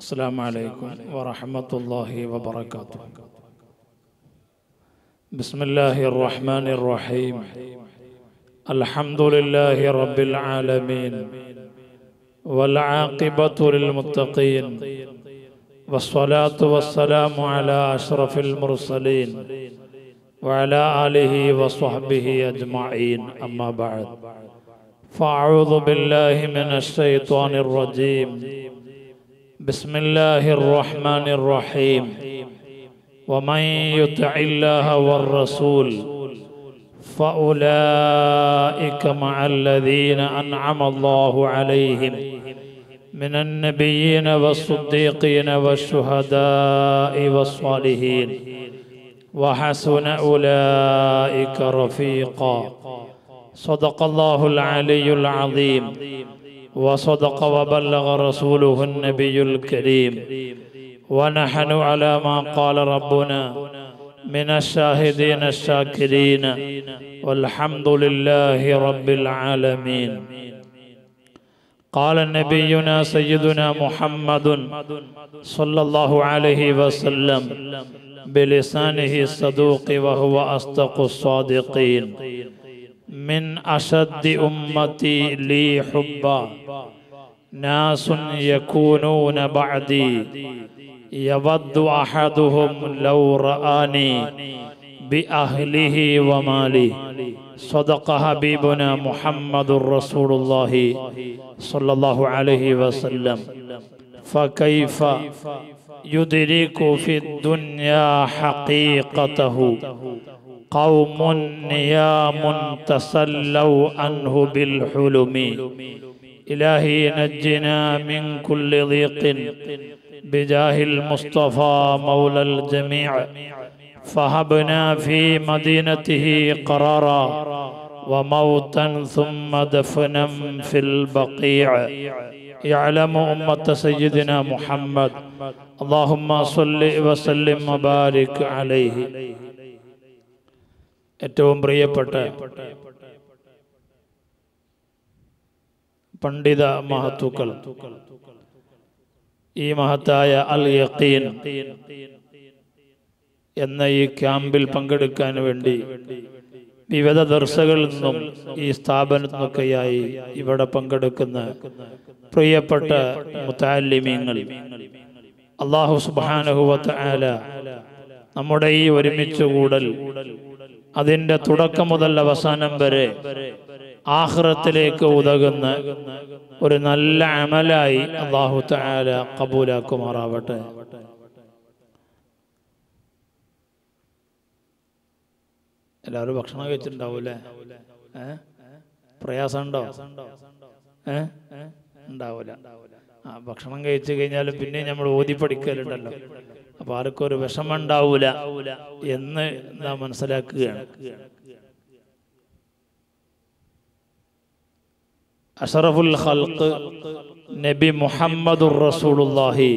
السلام عليكم ورحمة الله وبركاته. بسم الله الرحمن الرحيم. الحمد لله رب العالمين والعاقبة للمتقين والصلاة والسلام على أشرف المرسلين وعلى آله وصحبه أجمعين. أما بعد، فأعوذ بالله من الشيطان الرجيم. بسم الله الرحمن الرحيم. ومن يطع الله والرسول فأولئك مع الذين أنعم الله عليهم من النبيين والصديقين والشهداء والصالحين وحسن أولئك رفيقا. صدق الله العلي العظيم وصدق وبلغ رسوله النبي الكريم، ونحن على ما قال ربنا من الشاهدين الشاكرين، والحمد لله رب العالمين. قال نبينا سيدنا محمد صلى الله عليه وسلم بلسانه الصدوق وهو أصدق الصادقين: من أشد أمتي لي حبا ناس يكونون بعدي يود أحدهم لو رآني بأهله ومالي. صدق حبيبنا محمد رسول الله صلى الله عليه وسلم. فكيف يدرك في الدنيا حقيقته قوم نيام تسلوا عنه بالحلم. إلهي نجنا من كل ضيق بجاه المصطفى مولى الجميع، فهبنا في مدينته قرارا وموتا ثم دفنا في البقيع. يعلم أمة سيدنا محمد. اللهم صل وسلم وبارك عليه. ഏറ്റവും പ്രിയപ്പെട്ട പണ്ഡിത മഹത്തുക്കൾ, ഈ മഹത്തായ അൽ യഖീൻ എന്ന ഈ ക്യാമ്പിൽ പങ്കെടുക്കാൻ വേണ്ടി വിവിധ ദർസകളിൽ നിന്നും ഈ സ്ഥാപനത്തിൽ നിന്നൊക്കെയായി ഇവിടെ പങ്കെടുക്കുന്ന പ്രിയപ്പെട്ട മുതഅല്ലിമീങ്ങൾ, അല്ലാഹു സുബ്ഹാനഹു വ തആല നമ്മുടെ ഈ ഒരുമിച്ച് കൂടൽ അതിൻ്റെ തുടക്കം മുതൽ അവസാനം വരെ ആഖിറത്തിലേക്ക് ഉതകുന്ന ഒരു നല്ല അമലായി അല്ലാഹു തആല ഖബൂലാക്കുമാറാവട്ടെ. എല്ലാവരും ഭക്ഷണം കഴിച്ചിട്ടുണ്ടാവൂലേ? പ്രയാസമുണ്ടോ? ഉണ്ടാവൂല. ഭക്ഷണം കഴിച്ചു കഴിഞ്ഞാലും പിന്നെ നമ്മൾ ഓതി പഠിക്കലുണ്ടല്ലോ, അപ്പൊ ആർക്കും ഒരു വിഷമം ഉണ്ടാവൂല എന്ന് നാം മനസ്സിലാക്കുകയാണ്. അഷ്റഫുൽ ഖൽഖ് നബി മുഹമ്മദുർ റസൂലുള്ളാഹി.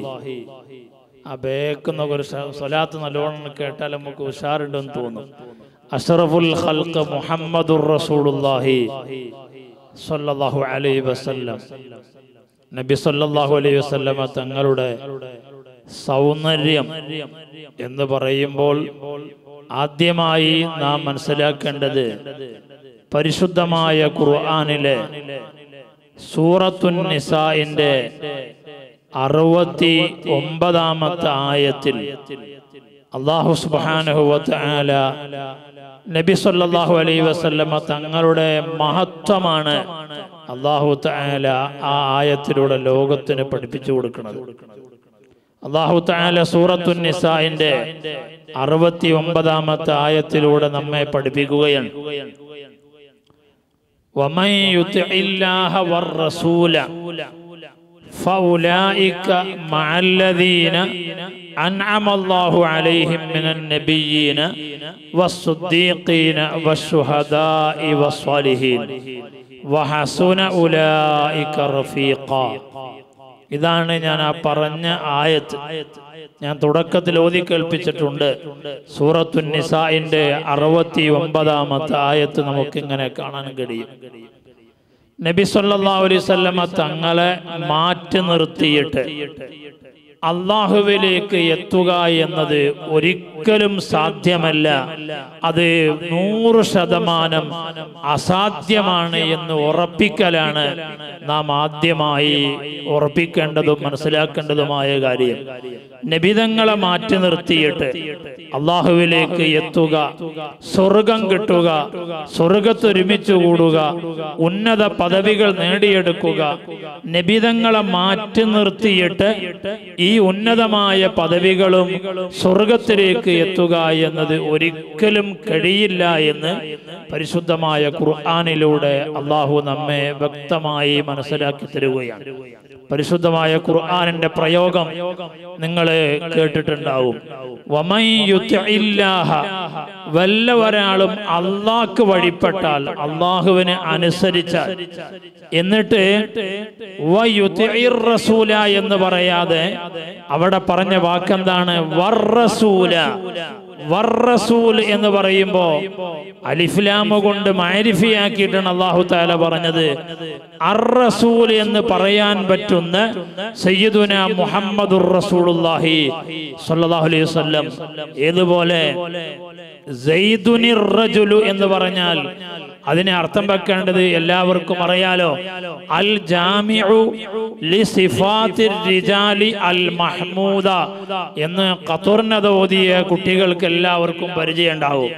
ആ ബേക്കുന്ന ഒരു സ്വലാത്ത് നല്ലോണം കേട്ടാൽ നമുക്ക് ഉഷാറുണ്ടെന്ന് തോന്നും. അഷ്റഫുൽ ഖൽഖ് മുഹമ്മദുർ റസൂലുള്ളാഹി സ്വല്ലല്ലാഹു അലൈഹി വസല്ലം. നബി സ്വല്ലല്ലാഹു അലൈഹി വസല്ലമ തങ്ങളുടെ സൗന്ദര്യം എന്ന് പറയുമ്പോൾ ആദ്യമായി നാം മനസ്സിലാക്കേണ്ടത് പരിശുദ്ധമായ ഖുർആനിലെ സൂറത്തുൻ നിസാഇന്റെ 69-ാമത്തെ ആയത്തിൽ അല്ലാഹു സുബ്ഹാനഹു വ തആല നബി സല്ലല്ലാഹു അലൈഹി വസല്ലമ തങ്ങളുടെ മഹത്വമാണ് അല്ലാഹു തആല ആ ആയത്തിലൂടെ ലോകത്തിന് പഠിപ്പിച്ചു കൊടുക്കുന്നത്. അല്ലാഹു തആല സൂറത്തുൻ നിസാഇന്റെ 69-ാമത്തെ ആയത്തിലൂടെ നമ്മെ പഠിപ്പിക്കുകയാണ്: വമൻ യുതിഇല്ലാഹ വർ-റസൂല ഫൗലൈക മഅല്ലദീന അൻഅമല്ലാഹു അലൈഹിം മിനൻ നബിയ്യീന വസ്സുദ്ദീഖീന വശുഹദാഇ വസ്സാലിഹീൻ വഹസുന ഉലൈക റഫീഖാ. ഇതാണ് ഞാൻ ആ പറഞ്ഞ ആയത്ത്. ഞാൻ തുടക്കത്തിൽ ഓതി കേൾപ്പിച്ചിട്ടുണ്ട്. സൂറത്തുൻ നിസാഇന്റെ 69-ാമത്തെ ആയത്ത് നമുക്കിങ്ങനെ കാണാൻ കഴിയും. നബി സല്ലല്ലാഹു അലൈഹി വസല്ലമ തങ്ങളെ മാറ്റി നിർത്തിയിട്ട് അള്ളാഹുവിലേക്ക് എത്തുക എന്നത് ഒരിക്കലും സാധ്യമല്ല. അത് 100% അസാധ്യമാണ് എന്ന് ഉറപ്പിക്കലാണ് നാം ആദ്യമായി ഉറപ്പിക്കേണ്ടതും മനസ്സിലാക്കേണ്ടതുമായ കാര്യം. നബിതങ്ങളെ മാറ്റി നിർത്തിയിട്ട് അള്ളാഹുവിലേക്ക് എത്തുക, സ്വർഗം കിട്ടുക, സ്വർഗത്തൊരുമിച്ച് കൂടുക, ഉന്നത പദവികൾ നേടിയെടുക്കുക, നബിതങ്ങളെ മാറ്റി നിർത്തിയിട്ട് ഈ ഉന്നതമായ പദവികളും സ്വർഗത്തിലേക്ക് എത്തുക എന്നത് ഒരിക്കലും കഴിയില്ല എന്ന് പരിശുദ്ധമായ ഖുർആനിലൂടെ അള്ളാഹു നമ്മെ വ്യക്തമായി മനസ്സിലാക്കി തരുകയാണ്. പരിശുദ്ധമായ ഖുർആനിന്റെ പ്രയോഗം നിങ്ങൾ കേട്ടിട്ടുണ്ടാവും. വമൻ യുതിഇല്ലാഹ, വല്ല ഒരാളും അള്ളാഹ്ക്ക് വഴിപ്പെട്ടാൽ, അള്ളാഹുവിനെ അനുസരിച്ചാൽ, എന്നിട്ട് വയുതിഇർ റസൂല എന്ന് പറയാതെ അവിടെ പറഞ്ഞ വാക്കെന്താണ്? വർറസൂല. വർറസൂൽ എന്ന് പറയുമ്പോ അലിഫ്ലാം കൊണ്ട് മഅരിഫിയാക്കിയിട്ടാണ് അല്ലാഹു തആല പറഞ്ഞത്. അർ-റസൂൽ എന്ന് പറയാൻ പറ്റുന്ന സയ്യിദുനാ മുഹമ്മദുർ റസൂലുള്ളാഹി സ്വല്ലല്ലാഹു അലൈഹി വസല്ലം. ഏതുപോലെ സയ്യിദുനിർ റജുലു എന്ന് പറഞ്ഞാൽ അതിനെ അർത്ഥം വെക്കേണ്ടത് എല്ലാവർക്കും അറിയാലോ. അൽ ജാമിഉ ലിസിഫാത്തിർ റിജാലി അൽ മഹ്മൂദ എന്ന് ഖതുർനദ ഓതിയ കുട്ടികൾക്ക് എല്ലാവർക്കും പരിചയം ഉണ്ടാവും.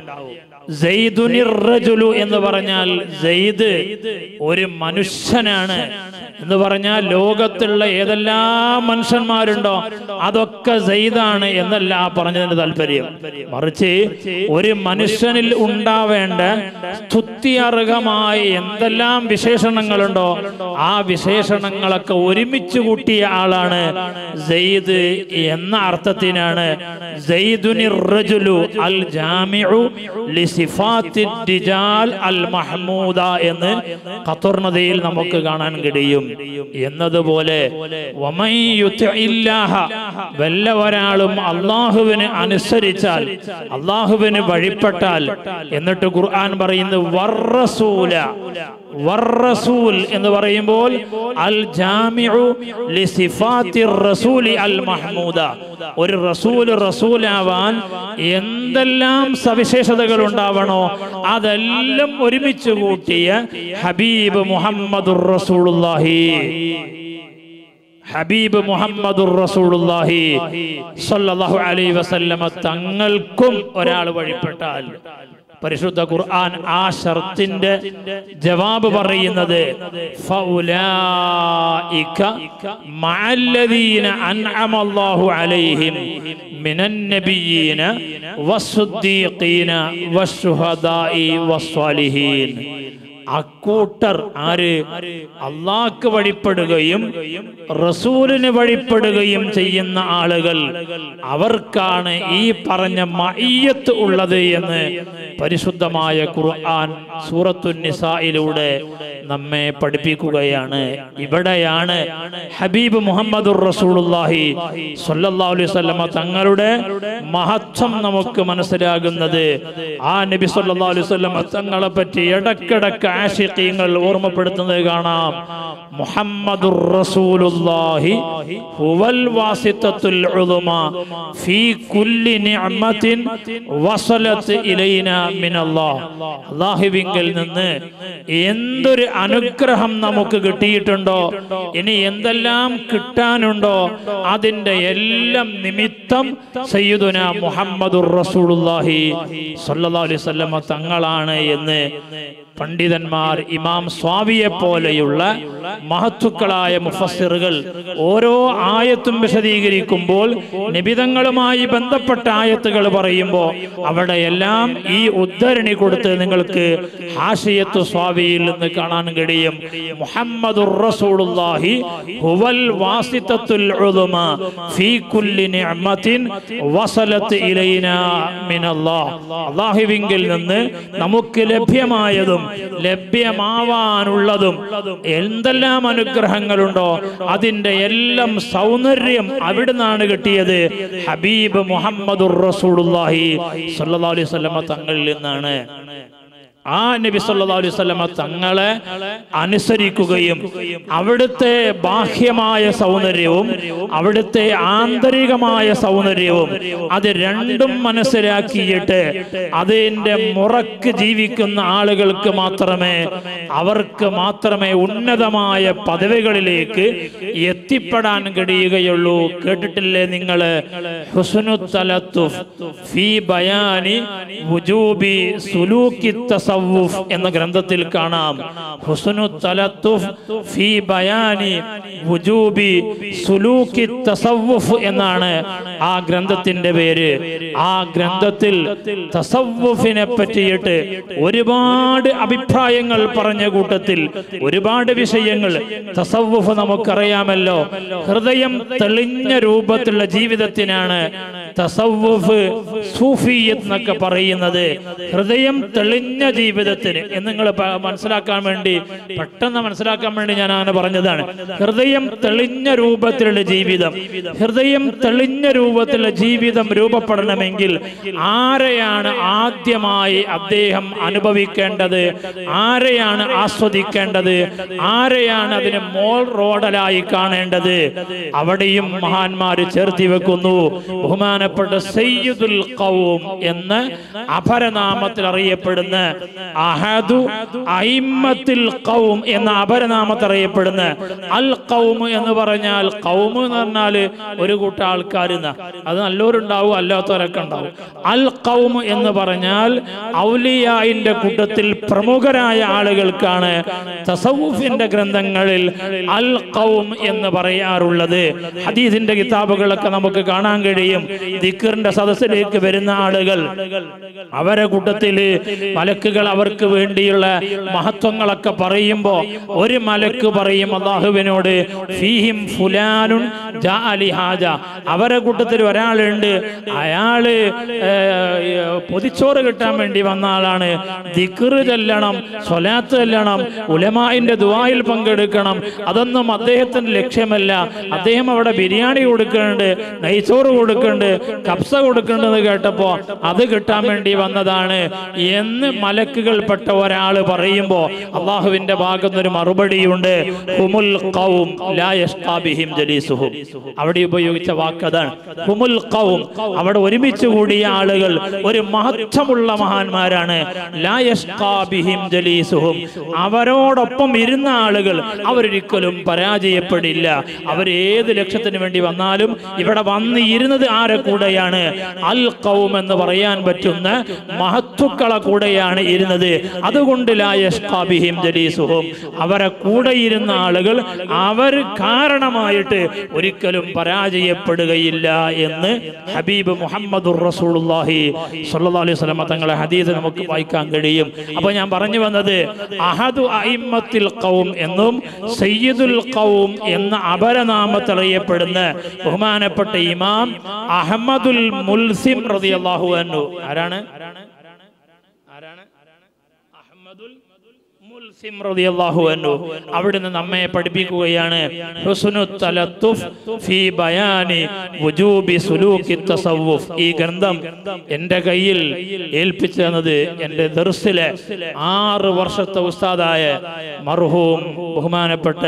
സയ്യിദുനിർ റജുലു എന്ന് പറഞ്ഞാൽ സെയ്ദ് ഒരു മനുഷ്യനാണ് എന്ന് പറഞ്ഞാൽ ലോകത്തുള്ള ഏതെല്ലാം മനുഷ്യന്മാരുണ്ടോ അതൊക്കെ സെയ്ദാണ് എന്നല്ല പറഞ്ഞതിന്റെ താല്പര്യം. മറിച്ച് ഒരു മനുഷ്യനിൽ ഉണ്ടാവേണ്ട സ്തുത്യർഹമായ എന്തെല്ലാം വിശേഷണങ്ങളുണ്ടോ ആ വിശേഷണങ്ങളൊക്കെ ഒരുമിച്ച് കൂട്ടിയ ആളാണ് സെയ്ദ് എന്ന അർത്ഥത്തിനാണ് സയ്യിദുനിർ റജുലു അൽ ജാമിഉ ലിസിഫാത്തിർ റിജാൽ അൽ മഹ്മൂദ എന്ന് ഖതുർനദയിൽ നമുക്ക് കാണാൻ കഴിയും. എന്നതുപോലെ വമൻ യുതിഇല്ലാഹ, വല്ല ഒരാളും അള്ളാഹുവിന് അനുസരിച്ചാൽ, അള്ളാഹുവിന് വഴിപ്പെട്ടാൽ, എന്നിട്ട് ഖുർആൻ പറയുന്നത് വർറസൂല. വർറസൂൽ എന്ന് പറയുമ്പോൾ അൽ ജാമിഉ ലിസിഫാത്തിർ റസൂലി അൽ മഹ്മൂദ, ഒരു റസൂലാവാൻ എന്തെല്ലാം സവിശേഷതകൾ ഉണ്ടാവണോ അതെല്ലാം ഒരുമിച്ച് കൂട്ടിയ ഹബീബ് മുഹമ്മദുർ റസൂലുള്ളാഹി. ഹബീബ് മുഹമ്മദുർ റസൂലുള്ളാഹി സ്വല്ലല്ലാഹു അലൈഹി വസല്ലമ തങ്ങൾക്കും ഒരാൾ വഴിപ്പെട്ടാൽ, പരിശുദ്ധ ഖുർആൻ ആ ഷർത്തിന്റെ ജവാബ് പറയുന്നത് ഫൗലായിക മഅല്ലദീന അൻഅമല്ലാഹു അലൈഹിം മിനൻ നബിയ്യീന വസ്സുദ്ദീഖീന വശുഹദാഇ വസ്സാലിഹീൻ. അക്കൂട്ടർ ആര്? അള്ളാഹ്ക്ക് വഴിപ്പെടുകയും റസൂലിന് വഴിപ്പെടുകയും ചെയ്യുന്ന ആളുകൾ, അവർക്കാണ് ഈ പറഞ്ഞ മഅയ്യത്ത് ഉള്ളത് എന്ന് പരിശുദ്ധമായ ഖുർആൻ സൂറത്തുൻ നിസായിലൂടെ നമ്മെ പഠിപ്പിക്കുകയാണ്. ഇവിടെയാണ് ഹബീബ് മുഹമ്മദുർ റസൂലുള്ളാഹി സ്വല്ലല്ലാഹു അലൈഹി വസല്ലമ തങ്ങളുടെ മഹത്വം നമുക്ക് മനസ്സിലാകുന്നത്. ആ നബി സ്വല്ലല്ലാഹു അലൈഹി വസല്ലമ തങ്ങളെ പറ്റി ഇടക്കിടക്ക് ആശിഖീങ്ങൾ ഓർമ്മപ്പെടുത്തുന്നത് കാണാം. മുഹമ്മദുർ റസൂലുള്ളാഹി ഹുവൽ വാസിത്തത്തുൽ ഉളുമാ ഫീ കുല്ലി നിഅമത്തിൻ വസലത് ഇലൈനാ മിനല്ലാഹ്. അല്ലാഹുവിങ്കൽ നിന്ന് എന്തൊരു അനുഗ്രഹം നമുക്ക് കിട്ടിയിട്ടുണ്ടോ, ഇനി എന്തെല്ലാം കിട്ടാനുണ്ടോ, അതിന്റെ എല്ലാം നിമിത്തം സയ്യിദുനാ മുഹമ്മദുർ റസൂലുള്ളാഹി സ്വല്ലല്ലാഹു അലൈഹി വസല്ലമ തങ്ങളാണ് എന്ന് പണ്ഡിതന്മാർ ഇമാം സ്വാവിയെ പോലെയുള്ള മഹത്തുക്കളായ മുഫസ്സിറുകൾ ഓരോ ആയത്തും വിശദീകരിക്കുമ്പോൾ നിബിതങ്ങളുമായി ബന്ധപ്പെട്ട ആയത്തുകൾ പറയുമ്പോൾ അവിടെയെല്ലാം ഈ ഉദ്ധരണി കൊടുത്ത് നിങ്ങൾക്ക് ഹാഷിയത്തു സ്വാവിയിൽ നിന്ന് കാണാൻ കഴിയും. മുഹമ്മദുർ റസൂലുള്ളാഹി ഹുവൽ വാസിത്തത്തുൽ ഉളുമാ ഫീ കുല്ലി നിഅമത്തിൻ വസലത് ഇലൈനാ മിനല്ലാഹ്. അല്ലാഹുവിങ്കിൽ നിന്ന് നമുക്ക് ലഭ്യമായതും ലഭ്യമാവാനുള്ളതും എന്തെല്ലാം അനുഗ്രഹങ്ങളുണ്ടോ അതിന്റെ എല്ലാം സൗന്ദര്യം അവിടുന്നാണ് കിട്ടിയത്. ഹബീബ് മുഹമ്മദുർ റസൂലുള്ളാഹി സ്വല്ലല്ലാഹു അലൈഹി വസല്ലമ തങ്ങളിൽ നിന്നാണ്. ആ നബി സല്ലല്ലാഹു അലൈഹി വസല്ലമ തങ്ങളെ അനുസരിക്കുകയും അവിടുത്തെ ബാഹ്യമായ സൗന്ദര്യവും അവിടുത്തെ ആന്തരികമായ സൗന്ദര്യവും അത് രണ്ടും മനസ്സിലാക്കിയിട്ട് അതിന്റെ മുറക്ക് ജീവിക്കുന്ന ആളുകൾക്ക് മാത്രമേ ഉന്നതമായ പദവികളിലേക്ക് എത്തിപ്പെടാൻ കഴിയുകയുള്ളൂ. കേട്ടിട്ടില്ലേ നിങ്ങൾ ഹുസ്നുൽ തലത്തുഫ് ഫീ ബയാനി വുജൂബി സുലൂക്കി തസവ്വുഫ് എന്ന ഗ്രന്ഥത്തിൽ കാണാം. ഹുസ്നുൽ തലത്തുഫ് ഫീ ബയാനി വുജൂബി സുലൂക്കി തസവ്വുഫ് എന്നാണ് ആ ഗ്രന്ഥത്തിന്റെ പേര്. ആ ഗ്രന്ഥത്തിൽ തസവ്വുഫിനെ പറ്റിയിട്ട് ഒരുപാട് അഭിപ്രായങ്ങൾ പറഞ്ഞ കൂട്ടത്തിൽ ഒരുപാട് വിഷയങ്ങൾ. തസവ്വുഫ് നമുക്കറിയാമല്ലോ, ഹൃദയം തെളിഞ്ഞ രൂപത്തിലുള്ള ജീവിതത്തിനാണ് തസവ്വുഫ് സൂഫിയ്യത്ത് എന്നൊക്കെ പറയുന്നത്. ഹൃദയം തെളിഞ്ഞ ജീവിതത്തിന് എന്ന് നിങ്ങൾ മനസ്സിലാക്കാൻ വേണ്ടി, പെട്ടെന്ന് മനസ്സിലാക്കാൻ വേണ്ടി ഞാൻ അങ്ങനെ പറഞ്ഞതാണ്. ഹൃദയം തെളിഞ്ഞ രൂപത്തിലുള്ള ജീവിതം, ഹൃദയം തെളിഞ്ഞ രൂപത്തിലുള്ള ജീവിതം രൂപപ്പെടണമെങ്കിൽ ആരെയാണ് ആദ്യമായി അദ്ദേഹം അനുഭവിക്കേണ്ടത്, ആരെയാണ് ആസ്വദിക്കേണ്ടത്, ആരെയാണ് അതിന് മോൾ റോഡലായി കാണേണ്ടത്? അവിടെയും മഹാന്മാര് ചേർത്തി വെക്കുന്നു. ബഹുമാനപ്പെട്ട സയ്യിദുൽ ഖൗം എന്ന് അപരനാമത്തിൽ അറിയപ്പെടുന്ന, അഹദു അയിമ്മത്തുൽ ഖൗം എന്ന അപരനാമത്തിൽ അറിയപ്പെടുന്ന, അൽ ഖൗം എന്ന് പറഞ്ഞാൽ, ഖൗം എന്ന് പറഞ്ഞാൽ ഒരു കൂട്ടം ആൾക്കാർ, അത് നല്ലവരുണ്ടാവും അല്ലാത്തവരൊക്കെ ഉണ്ടാവും. അൽ ഖൗം എന്ന് പറഞ്ഞാൽ ഔലിയായിന്റെ കൂട്ടത്തിൽ പ്രമുഖരായ ആളുകൾക്കാണ് തസവ്വുഫിന്റെ ഗ്രന്ഥങ്ങളിൽ അൽ ഖൗം എന്ന് പറയാറുള്ളത്. ഹദീസിന്റെ കിതാബുകളൊക്കെ നമുക്ക് കാണാൻ കഴിയും. ദിക്റിന്റെ സദസ്സിലേക്ക് വരുന്ന ആളുകൾ, അവരെ കൂട്ടത്തിൽ മലക്കുകൾ അവർക്ക് വേണ്ടിയുള്ള മഹത്വങ്ങളൊക്കെ പറയുമ്പോ ഒരു മലക്ക് പറയും അല്ലാഹുവിനോട്, ഫീഹിം ഫുലാനുൻ ജാഅ ലിഹാജ, അവരെ കൂട്ടത്തിൽ ഒരാളുണ്ട്, അയാള് പൊതിച്ചോറ് കിട്ടാൻ വേണ്ടി വന്ന ആളാണ്, ദിക്ർ ചൊല്ലണം, സ്വലാത്ത് ചൊല്ലണം, ഉലമാഇന്റെ ദുആയിൽ പങ്കെടുക്കണം, അതൊന്നും അദ്ദേഹത്തിന്റെ ലക്ഷ്യമല്ല. അദ്ദേഹം അവിടെ ബിരിയാണി കൊടുക്കുന്നുണ്ട്, നെയ്ച്ചോറ് കൊടുക്കുന്നുണ്ട്, കബ്സ കൊടുക്കുന്നുണ്ടെന്ന് കേട്ടപ്പോ അത് കിട്ടാൻ വേണ്ടി വന്നതാണ് എന്ന് മലക്കുകൾപ്പെട്ട ഒരാള് പറയുമ്പോ അള്ളാഹുവിന്റെ ഭാഗത്തുനിന്നൊരു മറുപടിയുണ്ട്, ഹുമുൽ ഖൗം ലാ യഷ്ഖാ ബിഹിം ജലീസുഹും. അവിടെ ഉപയോഗിച്ച വാക്കതാണ് ഹുമുൽ ഖൗം. അവിടെ ഒരുമിച്ച് കൂടിയ ആളുകൾ ഒരു മഹത്വമുള്ള മഹാന്മാരാണ്. ലാ യഷ്ഖാ ബിഹിം ജലീസുഹും, അവരോടൊപ്പം ഇരുന്ന ആളുകൾ അവരൊരിക്കലും പരാജയപ്പെടില്ല. അവർ ഏത് ലക്ഷ്യത്തിന് വേണ്ടി വന്നാലും ഇവിടെ വന്ന് ഇരുന്നത് ആരെ കൂടെയാണ്? അൽ ഖൗം എന്ന് പറയാൻ പറ്റുന്ന മഹത്തുക്കളെ കൂടെയാണ് ഇരുന്നത്. അതുകൊണ്ട് ലാ യഷ്ഖാ ബിഹിം ജലീസുഹും, അവരെ കൂടെ ഇരുന്ന ആളുകൾ അവർ കാരണമായിട്ട് ഒരിക്കലും പരാജയപ്പെടുകയില്ല എന്ന് ഹബീബ് മുഹമ്മദുർ റസൂലുള്ളാഹി സ്വല്ലല്ലാഹു അലൈഹി വസല്ലം തങ്ങളുടെ ഹദീസ് നമുക്ക് വായിക്കാൻ കഴിയും. അപ്പോൾ ഞാൻ പറഞ്ഞു വന്നത്, അഹദു അയിമ്മത്തുൽ ഖൗം എന്നും സയ്യിദുൽ ഖൗം എന്ന അപരനാമത്തിൽ അറിയപ്പെടുന്ന ബഹുമാനപ്പെട്ട ഇമാം അഹ്മദുൽ മുൽസിം റളിയല്ലാഹു അൻഹു. ആരാണ്? അഹ്മദുൽ മുൽസിം റളിയല്ലാഹു അൻഹു അവിടുന്ന് നമ്മെ പഠിപ്പിക്കുകയാണ്, ഹുസ്നുൽ തലത്തുഫ് ഫീ ബയാനി വുജൂബി സുലൂക്കി തസവ്വുഫ്. ഈ ഗ്രന്ഥം എൻ്റെ കയ്യിൽ ഏൽപ്പിച്ചു തന്നത് എൻ്റെ ദർസിലെ 6 വർഷത്തെ ഉസ്താദായ മർഹൂം ബഹുമാനപ്പെട്ട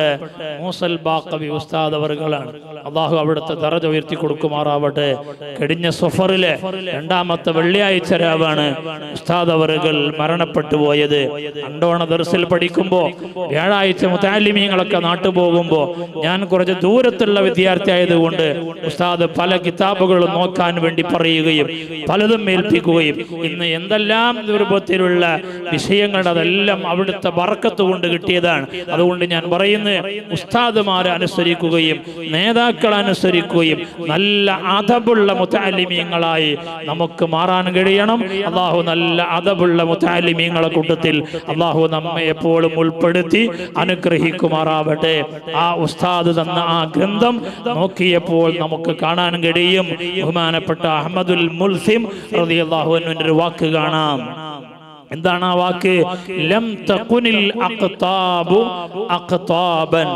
മൂസൽ ബാഖവി ഉസ്താദ് അവറുകളാണ്. അള്ളാഹു അവിടുത്തെ ദറജ ഉയർത്തി കൊടുക്കുമാറാവട്ടെ. കഴിഞ്ഞ സഫറിലെ 2ാമത്തെ വെള്ളിയാഴ്ച രാവാണ് ഉസ്താദ് അവറുകൾ മരണപ്പെട്ടു പോയത്. അണ്ടോണ ദർസിൽ പഠിക്കുമ്പോൾ വ്യാഴാഴ്ച മുതഅല്ലിമീങ്ങളൊക്കെ നാട്ടു പോകുമ്പോൾ ഞാൻ കുറച്ച് ദൂരത്തുള്ള വിദ്യാർത്ഥി ആയതുകൊണ്ട് ഉസ്താദ് പല കിതാബുകളും നോക്കാൻ വേണ്ടി പറയുകയും പലതും ഏൽപ്പിക്കുകയും ഇന്ന് എന്തെല്ലാം രൂപത്തിലുള്ള വിഷയങ്ങളുടെ അതെല്ലാം അവിടുത്തെ ബർക്കത്ത് കൊണ്ട് കിട്ടിയതാണ്. അതുകൊണ്ട് ഞാൻ പറയുന്നത്, ഉസ്താദുമാരെ അനുസരിക്കുകയും നേതാക്കളെ അനുസരിക്കുകയും നല്ല അദബുള്ള മുതഅല്ലിമീങ്ങളായി നമുക്ക് മാറാൻ കഴിയണം. അള്ളാഹു നല്ല അദബുള്ള മുതഅല്ലിമീങ്ങളെ കൂട്ടത്തിൽ അള്ളാഹു നമ്മെ എപ്പോഴും ഉൾപ്പെടുത്തി അനുഗ്രഹിക്കുമാറാവട്ടെ. ആ ഉസ്താദ് തന്ന ആ ഗ്രന്ഥം നോക്കിയപ്പോൾ നമുക്ക് കാണാൻ കഴിയും. ബഹുമാനപ്പെട്ട അഹ്മദുൽ മുൽസിം റളിയല്ലാഹു അൻഹുവിന്റെ ഒരു വാക്ക് കാണാം. എന്താണ് ആ വാക്ക്? ലം തകുനിൽ അഖ്താബു അഖ്താബൻ,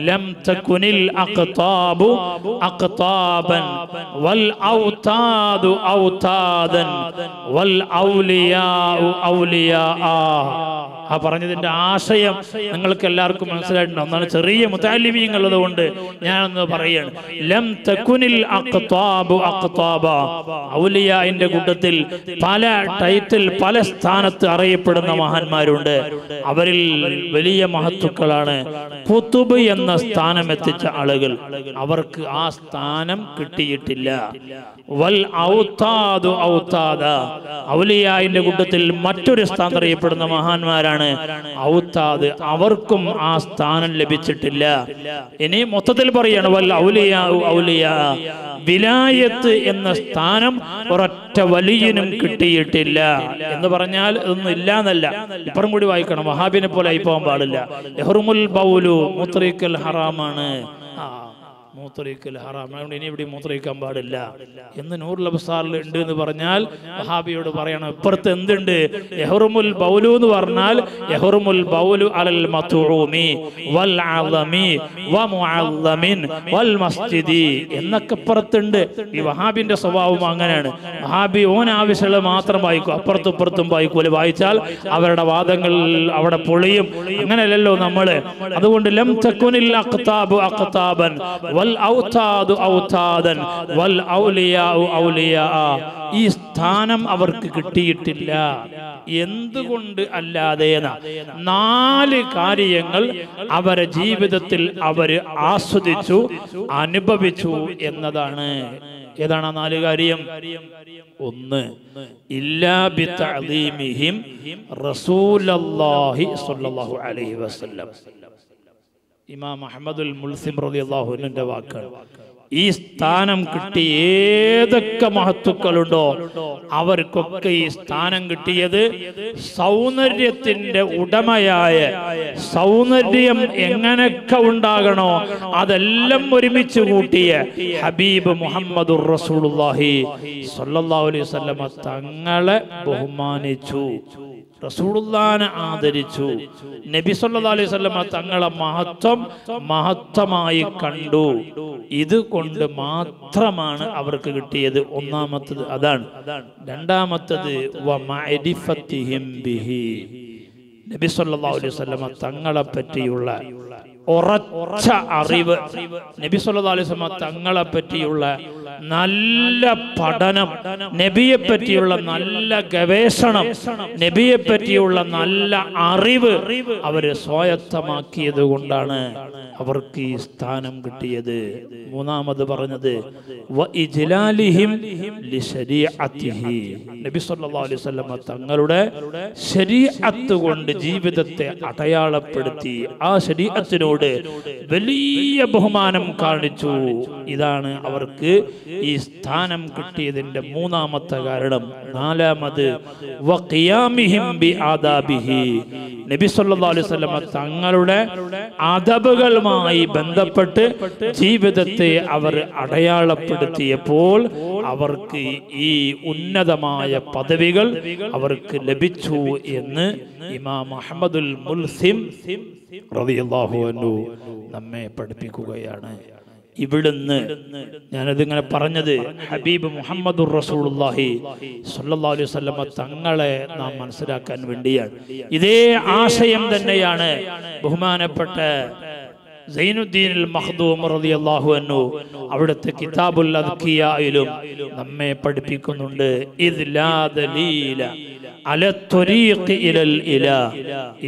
ലം തകുനിൽ അഖ്താബു അഖ്താബൻ വൽ ഔതാദു ഔതാദൻ വൽ ഔലിയാഉ ഔലിയാ. ആ പറഞ്ഞതിന്റെ ആശയം നിങ്ങൾക്ക് എല്ലാവർക്കും മനസ്സിലായിട്ടുണ്ട്. ഒന്നാണ് ചെറിയ മുതഅല്ലിമീങ്ങൾ ഉള്ളതുകൊണ്ട് ഞാനൊന്ന് പറയാണ്. ലം തകുനിൽ അഖ്താബു അഖ്താബ, ഔലിയാഇന്റെ കൂട്ടത്തിൽ പല ടൈറ്റിൽ പല സ്ഥാനത്ത് അറിയപ്പെടുന്ന മഹാന്മാരുണ്ട്. അവരിൽ വലിയ മഹത്തുക്കളാണ് ഖുതുബ് എന്ന സ്ഥാനം എത്തിച്ച ആളുകൾ. അവർക്ക് ആ സ്ഥാനം കിട്ടിയിട്ടില്ല. വൽ ഔതാദു ഔതാദ, ഔലിയാഇന്റെ കൂട്ടത്തിൽ മറ്റൊരു സ്ഥാനം അറിയപ്പെടുന്ന മഹാന്മാരാണ് ഔതാദ്. അവർക്കും ആ സ്ഥാനം ലഭിച്ചിട്ടില്ല. ഇനി മൊത്തത്തിൽ പറയാണ് വൽ ഔലിയാ ഔലിയാ, വിലായത്ത് എന്ന സ്ഥാനം ഒരൊറ്റ വലിയനും കിട്ടിയിട്ടില്ല എന്ന് പറഞ്ഞാൽ ഇതൊന്നും ഇല്ല എന്നല്ല. ഇപ്പുറം കൂടി വായിക്കണം. വഹാബിനെ പോലെ ആയി പോകാൻ പാടില്ല. യഹ്റുമുൽ ബൗലു, മൂത്രയിക്കൽ ഹറാമാണ്. മൂത്രയിക്കൽ ഹറാം, ഇനി ഇവിടെ മൂത്രയിക്കാൻ പാടില്ല എന്ന് നൂറുൽ അബ്സാറിൽ ഉണ്ട് എന്ന് പറഞ്ഞാൽ വഹാബിയോട് പറയണം ഇപ്പുറത്ത് എന്തുണ്ട്? യഹ്റുമുൽ ബൗലു എന്ന് പറഞ്ഞാൽ യഹ്റുമുൽ ബൗലു അലൽ മത്ഊമി വൽ അളമി വമുഅല്ലമിൻ വൽ മസ്ജിദി എന്നൊക്കെ ഇപ്പുറത്തുണ്ട്. ഈ വഹാബിന്റെ സ്വഭാവം അങ്ങനെയാണ്. വഹാബി ഓൻ ആവശ്യമുള്ള മാത്രം വായിക്കും, അപ്പുറത്തും ഇപ്പുറത്തും വായിക്കൂല. വായിച്ചാൽ അവരുടെ വാദങ്ങൾ അവിടെ പൊളിയും. അങ്ങനെയല്ലല്ലോ നമ്മള്. അതുകൊണ്ട് ലം തകുനിൽ അഖ്താബു അഖ്താബൻ വൽ ഔതാദു ഔതാദൻ വൽ ഔലിയാഉ ഔലിയാ, ഈ സ്ഥാനം അവർക്ക് കിട്ടിയിട്ടില്ല. എന്തുകൊണ്ട് അല്ലാതെ? 4 കാര്യങ്ങൾ അവരെ ജീവിതത്തിൽ അവര് ആസ്വദിച്ചു അനുഭവിച്ചു എന്നതാണ്. ഏതാണ് ആ 4 കാര്യം? ഒന്ന്, ഇല്ലാ ബിതഅദീമിഹിം റസൂലുള്ളാഹി സ്വല്ലല്ലാഹു അലൈഹി വസല്ലം. ഇമാം അഹ്മദുൽ മുൽസിം റളിയല്ലാഹു അൻഹുവിന്റെ വാക്കുകൾ. ഈ സ്ഥാനം കിട്ടി ഏതൊക്കെ മഹത്തുക്കളുണ്ടോ അവർക്കൊക്കെ ഈ സ്ഥാനം കിട്ടിയത് സൗന്ദര്യത്തിന്റെ ഉടമയായ, സൗന്ദര്യം എങ്ങനെയൊക്കെ ഉണ്ടാകണോ അതെല്ലാം ഒരുമിച്ച് കൂട്ടിയ ഹബീബ് മുഹമ്മദുർ റസൂലുള്ളാഹി സ്വല്ലല്ലാഹു അലൈഹി വസല്ലം തങ്ങളെ ബഹുമാനിച്ചു, റസൂലുള്ളാഹിനെ ആദരിച്ചു. നബി സല്ലല്ലാഹു അലൈഹി വസല്ലം തങ്ങളെ മഹത്വമായി കണ്ടു. ഇത് കൊണ്ട് മാത്രമാണ് അവർക്ക് കിട്ടിയത്. ഒന്നാമത്തത് അതാണ്. രണ്ടാമത്തത് വമഅരിഫത്തിഹിം ബിഹി, നബി സല്ലല്ലാഹു അലൈഹി വസല്ലം തങ്ങളെ പറ്റിയുള്ള ഉറച്ച അറിവ്, നബി സല്ലല്ലാഹു അലൈഹി വസല്ലം തങ്ങളെ പറ്റിയുള്ള നല്ല പഠനം, നബിയെ പറ്റിയുള്ള നല്ല ഗവേഷണം, നബിയെ പറ്റിയുള്ള നല്ല അറിവ് അവര് സ്വായത്തമാക്കിയത് കൊണ്ടാണ് അവർക്ക് ഈ സ്ഥാനം കിട്ടിയത്. മൂന്നാമത് പറഞ്ഞത് വഇജ്ലാലിഹിം ലിശരീഅത്തിഹി, നബി സല്ലല്ലാഹു അലൈഹി വസല്ലം തങ്ങളുടെ ശരീഅത്ത് കൊണ്ട് ജീവിതത്തെ അടയാളപ്പെടുത്തി ആ ശരീഅത്തിനോട് വലിയ ബഹുമാനം കാണിച്ചു. ഇതാണ് അവർക്ക് ഈ സ്ഥാനം കിട്ടിയതിന്റെ മൂന്നാമത്തെ കാരണം. നാലാമത് വഖിയാമിഹിം ബിആദാബിഹി, നബി സല്ലല്ലാഹു അലൈഹി വസല്ലം തങ്ങളുടെ അദബുകളുമായി ബന്ധപ്പെട്ട് ജീവിതത്തെ അവർ അടയാളപ്പെടുത്തിയപ്പോൾ അവർക്ക് ഈ ഉന്നതമായ പദവികൾ അവർക്ക് ലഭിച്ചു എന്ന് ഇമാം അഹ്മദുൽ മുൽസിം റളിയല്ലാഹു അൻഹു നമ്മെ പഠിപ്പിക്കുകയാണ്. ഇവിടുന്ന് ഞാനതിങ്ങനെ പറഞ്ഞത് ഹബീബ് മുഹമ്മദുർ റസൂലുള്ളാഹി സ്വല്ലല്ലാഹു അലൈഹി വസല്ലം തങ്ങളെ നാം മനസ്സിലാക്കാൻ വേണ്ടിയാണ്. ഇതേ ആശയം തന്നെയാണ് ബഹുമാനപ്പെട്ട സൈനുദ്ദീൻ അൽ മഖ്ദൂം റളിയല്ലാഹു അൻഹു അവിടുത്തെ കിതാബുൽ അദ്കിയായിലും നമ്മെ പഠിപ്പിക്കുന്നുണ്ട്. ഇദ് ലാ ദലീല على الطريق إلى الإله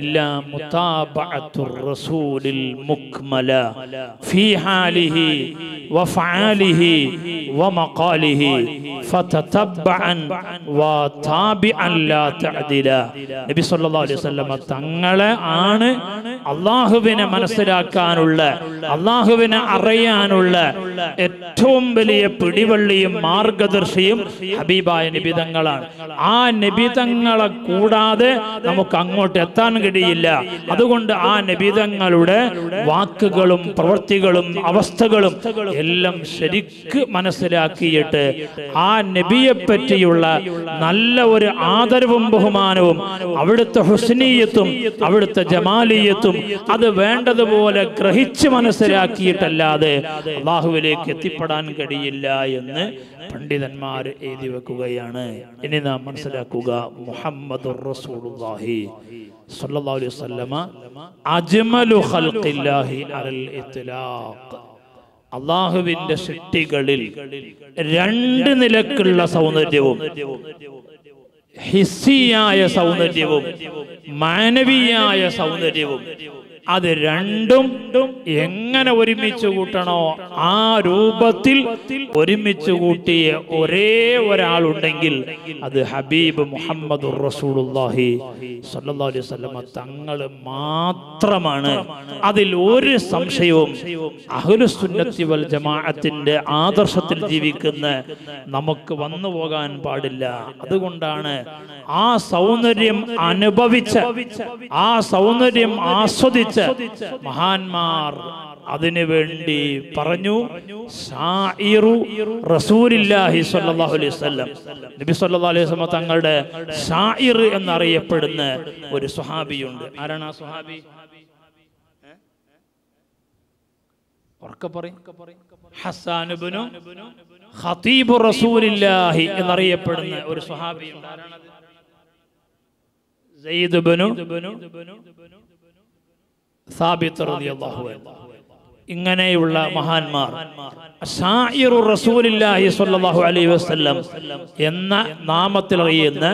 إلا متابعة الرسول المكمل في حاله وفعاله ومقاله فتتبعا وتابعا لا تعدلا. നബി സല്ലല്ലാഹു അലൈഹി വസല്ലം തങ്ങളെ ആണ് അല്ലാഹുവിനെ മനസ്സിലാക്കാനുള്ള, അല്ലാഹുവിനെ അറിയാനുള്ള ഏറ്റവും വലിയ പിടിവള്ളിയും മാർഗദർശിയും ഹബീബായ നബി തങ്ങളാണ്. ആ നബി തങ്ങളെ കൂടാതെ നമുക്ക് അങ്ങോട്ട് എത്താൻ കഴിയില്ല. അതുകൊണ്ട് ആ നബി തങ്ങളുടെ വാക്കുകളും പ്രവൃത്തികളും അവസ്ഥകളും എല്ലാം ശരിക്ക് മനസ്സിലാക്കിയിട്ട് ആ നബിയെ പറ്റിയുള്ള നല്ല ഒരു ആദരവും ബഹുമാനവും അവിടുത്തെ ഹുസ്നിയത്തും അവിടുത്തെ ജമാലിയത്തും അത് വേണ്ടതുപോലെ ഗ്രഹിച്ച് മനസ്സിലാക്കിയിട്ടല്ലാതെ അല്ലാഹുവിലേക്ക് എത്തിപ്പെടാൻ കഴിയില്ല എന്ന് പണ്ഡിതന്മാർ എഴുതി വെക്കുകയാണ്. ഇനി നാം മനസ്സിലാക്കുക, മുഹമ്മദുർ റസൂലുള്ളാഹി സ്വല്ലല്ലാഹു അലൈഹി വസല്ലമ അജ്മലു ഖൽഖില്ലാഹി അലൽ ഇത്ലാഖ്. അല്ലാഹുവിന്റെ സൃഷ്ടികളിൽ രണ്ട് നിലക്കുള്ള സൗന്ദര്യവും, ഹിസ്സിയായ സൗന്ദര്യവും മാനവിയായ സൗന്ദര്യവും, അത് രണ്ടും എങ്ങനെ ഒരുമിച്ച് കൂട്ടണോ ആ രൂപത്തിൽ ഒരുമിച്ച് കൂട്ടിയ ഒരേ ഒരാളുണ്ടെങ്കിൽ അത് ഹബീബ് മുഹമ്മദുർ റസൂലുള്ളാഹി സ്വല്ലല്ലാഹു അലൈഹി വസല്ലം തങ്ങൾ മാത്രമാണ്. അതിൽ ഒരു സംശയവും അഹ്ലുസുന്നത്തി വൽ ജമാഅത്തിന്റെ ആദർശത്തിൽ ജീവിക്കുന്ന നമുക്ക് വന്നു പോകാൻ പാടില്ല. അതുകൊണ്ടാണ് ആ സൗന്ദര്യം അനുഭവിച്ച, ആ സൗന്ദര്യം ആസ്വദിച്ച മഹാന്മാർ അതിനു വേണ്ടി പറഞ്ഞു, ഷാഇറു റസൂലില്ലാഹി സ്വല്ലല്ലാഹു അലൈഹി വസല്ലം, നബി സ്വല്ലല്ലാഹു അലൈഹി വസല്ലം തങ്ങളുടെ ഷാഇർ എന്നറിയപ്പെടുന്ന ഒരു സ്വഹാബിയുണ്ട്. ആരാണ് ആ സ്വഹാബി? ഹസ്സാൻ ഇബ്നു ഖതീബു റസൂലില്ലാഹി എന്നറിയപ്പെടുന്ന ഒരു സ്വഹാബിയുണ്ട്. ആരാണത്? സയ്യിദ് ഇബ്നു സാബിത്ത് റളിയല്ലാഹു അൻഹു. ഇങ്ങനെയുള്ള മഹാന്മാർ ഷാഇറു റസൂലില്ലാഹി സ്വല്ലല്ലാഹു അലൈഹി വസല്ലം എന്ന നാമത്തിൽ അറിയുന്ന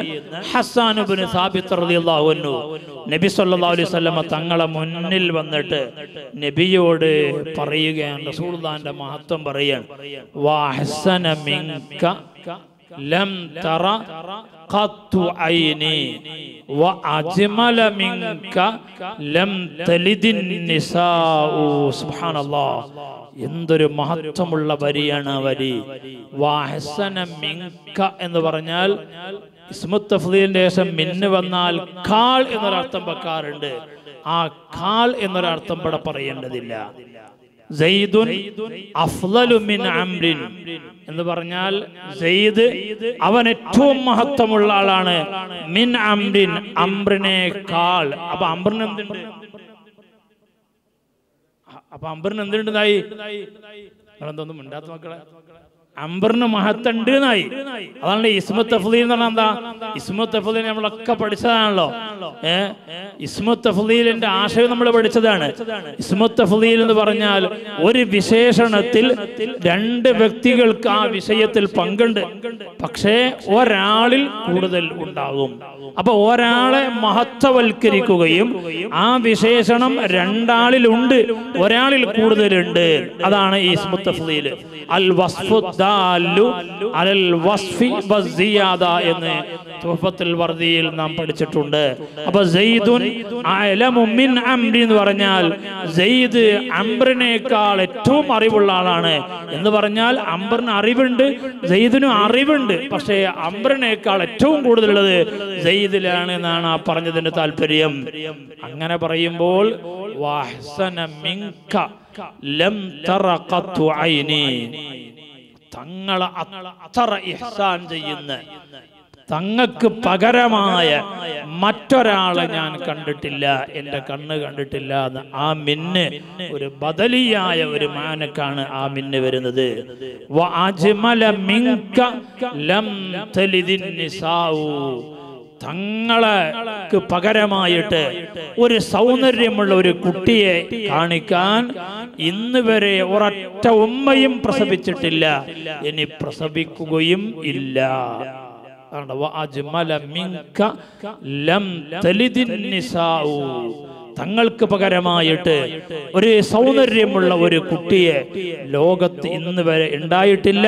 ഹസ്സാൻ ഇബ്നു സാബിത്ത് റളിയല്ലാഹു അൻഹു നബി സ്വല്ലല്ലാഹു അലൈഹി വസല്ലം തങ്ങളെ മുന്നിൽ വന്നിട്ട് നബിയോട് പറയുകയാണ്, റസൂലുള്ളാഹിന്റെ മഹത്വം പറയുകയാണ്. വഹസന മിൻക ലം തറ ഖത്തു ഐനി വഅജ്മല മിൻക ലം തലിദിൻ നിസാഉ. സുബ്ഹാനല്ലാഹ്, എന്തൊരു മഹത്വമുള്ള വരിയാണ് ആ വരി. വഹസന മിൻക എന്ന് പറഞ്ഞാൽ ഇസ്മു തഫ്ദീലിന്റെ ശേഷം മിന്ന് വന്നാൽ ഖാൽ എന്നൊരർത്ഥം വെക്കാറുണ്ട്. ആ ഖാൽ എന്നൊരർത്ഥം ഇവിടെ പറയേണ്ടതില്ല. സയ്യിദുൻ അഫ്ളലു മിൻ അംറിൻ എന്ന് പറഞ്ഞാൽ സെയ്ദ് അവൻ ഏറ്റവും മഹത്വമുള്ള ആളാണ്. മിൻ അംറിൻ, അംറിനേക്കാൾ. അപ്പൊ അംറിന് എന്തുണ്ട്? അപ്പൊ അംറിന് എന്തുണ്ടായി? നിങ്ങളെന്തൊന്നും മിണ്ടാത്ത മക്കളെ, അംബറിന് മഹത്തുണ്ട് എന്നായി. അതാണ് ഇസ്മു തഫ്ളീൽ എന്ന് പറഞ്ഞാൽ എന്താ? ഇസ്മു തഫ്ളീൽ നമ്മളൊക്കെ പഠിച്ചതാണല്ലോ. ഇസ്മു തഫ്ളീലിന്റെ ആശയം നമ്മൾ പഠിച്ചതാണ്. ഇസ്മു തഫ്ളീൽ എന്ന് പറഞ്ഞാൽ ഒരു വിശേഷണത്തിൽ രണ്ട് വ്യക്തികൾക്ക് ആ വിഷയത്തിൽ പങ്കുണ്ട്, പക്ഷേ ഒരാളിൽ കൂടുതൽ ഉണ്ടാകും. അപ്പൊ ഒരാളെ മഹത്വവൽക്കരിക്കുകയും ആ വിശേഷണം രണ്ടാളിലുണ്ട്, ഒരാളിൽ കൂടുതലുണ്ട്. അതാണ് ഈ ഇസ്മു തഫ്ളീൽ. അൽ വസ്ഫു ദാലു അലൽ വസ്ഫി വസിയാദ എന്ന് തുഹഫത്തുൽ വർദിയിൽ നാം പഠിച്ചിട്ടുണ്ട്. അപ്പൊ സെയ്ദുൻ അഅലമു മിൻ അംരി എന്ന് പറഞ്ഞാൽ സെയ്ദ് അംറിനേക്കാൾ ഏറ്റവും അറിവുള്ള ആളാണ് എന്ന് പറഞ്ഞാൽ അംറിന് അറിവുണ്ട്, സെയ്ദിനും അറിവുണ്ട്, പക്ഷേ അംറിനേക്കാൾ ഏറ്റവും കൂടുതലുള്ളത് സെയ്ദിലാണ് എന്നാണ് ആ പറഞ്ഞതിന്റെ താല്പര്യം. അങ്ങനെ പറയുമ്പോൾ വഹ്സന മിൻക ലം തറ ഖത്തു ഐനി, തങ്ങളെ അത്ര ഇഹ്സാൻ ചെയ്യുന്ന, തങ്ങൾക്ക് പകരമായ മറ്റൊരാളെ ഞാൻ കണ്ടിട്ടില്ല, എന്റെ കണ്ണ് കണ്ടിട്ടില്ല എന്ന്. ആ മിന്ന് ഒരു ബദലിയായ ഒരു മാനക്കാണ് ആ മിന്ന് വരുന്നത്. വഅജ്മല മിൻക ലം തലിദിൻ നിസാഉ, തങ്ങൾക്ക് പകരമായിട്ട് ഒരു സൗന്ദര്യമുള്ള ഒരു കുട്ടിയെ കാണിക്കാൻ ഇന്ന് വരെ ഒരൊറ്റ ഉമ്മയും പ്രസവിച്ചിട്ടില്ല, ഇനി പ്രസവിക്കുകയും ഇല്ല. വഅജ്മല മിൻക ലം തലിദിൻ നിസാഉ, തങ്ങൾക്ക് പകരമായിട്ട് ഒരു സൗന്ദര്യമുള്ള ഒരു കുട്ടിയെ ലോകത്ത് ഇന്ന് വരെ ഉണ്ടായിട്ടില്ല,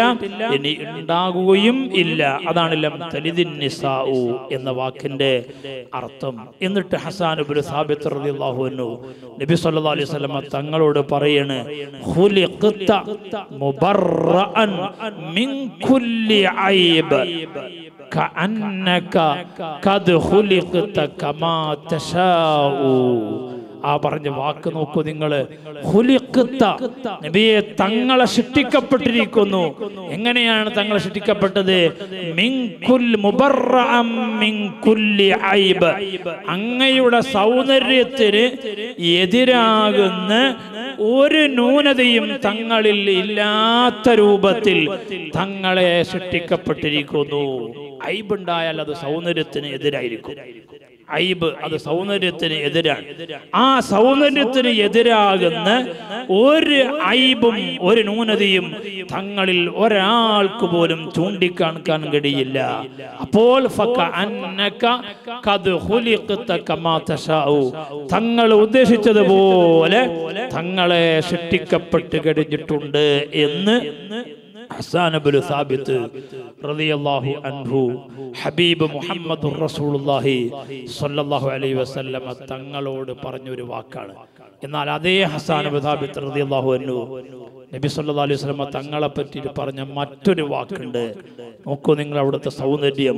ഇനി ഉണ്ടാകുകയും ഇല്ല. അതാണ് ലം തലിദിൻ നിസാഉ എന്ന വാക്കിന്റെ അർത്ഥം. എന്നിട്ട് ഹസ്സാൻ ഇബ്നു സാബിത്ത് റളിയല്ലാഹു അൻഹു നബി സല്ലല്ലാഹു അലൈഹി വസല്ലം തങ്ങളോട് പറയാണ്, ഖുലിഖത മുബറഅൻ മിൻ കുല്ലി ഐബ് കഅന്നക ഖദ് ഖുലിഖത കമാ തശാഉ. ആ പറഞ്ഞ വാക്ക് നോക്കൂ നിങ്ങൾ. ഖുലിഖ്ത, നബിയെ തങ്ങളെ സൃഷ്ടിക്കപ്പെട്ടിരിക്കുന്നു. എങ്ങനെയാണ് തങ്ങൾ സൃഷ്ടിക്കപ്പെട്ടത്? മിൻ കുൽ മുബറഅം മിൻ കുല്ലി ഐബ്, അങ്ങയുടെ സൗന്ദര്യത്തിന് എതിരാകുന്ന ഒരു ന്യൂനതയും തങ്ങളിൽ ഇല്ലാത്ത രൂപത്തിൽ തങ്ങളെ സൃഷ്ടിക്കപ്പെട്ടിരിക്കുന്നു. ഐബുണ്ടായാൽ അത് സൗന്ദര്യത്തിന് എതിരായിരിക്കും. ഐബ് അത് സൗന്ദര്യത്തിന് എതിരാണ്. ആ സൗന്ദര്യത്തിന് എതിരാകുന്ന ഒരു ഐബും ഒരു ന്യൂനതയും തങ്ങളിൽ ഒരാൾക്ക് പോലും ചൂണ്ടിക്കാണിക്കാൻ കഴിയില്ല. അപ്പോൾ തങ്ങൾ ഉദ്ദേശിച്ചതുപോലെ തങ്ങളെ സൃഷ്ടിക്കപ്പെട്ട് കഴിഞ്ഞിട്ടുണ്ട് എന്ന് ഹസ്സാൻ ഇബ്നു സാബിത്ത് റളിയല്ലാഹു അൻഹു ഹബീബ് മുഹമ്മദുർ റസൂലുള്ളാഹി സ്വല്ലല്ലാഹു അലൈഹി വസല്ലം തങ്ങളോട് പറഞ്ഞൊരു വാക്കാണ്. എന്നാൽ അതേ ഹസ്സാൻ ഇബ്നു സാബിത്ത് റളിയല്ലാഹു അൻഹു നബി സല്ലല്ലാഹു അലൈഹി വസല്ലം തങ്ങളെ പറ്റി പറഞ്ഞ മറ്റൊരു വാക്കുണ്ട്. നോക്കൂ നിങ്ങൾ അവിടുത്തെ സൗന്ദര്യം,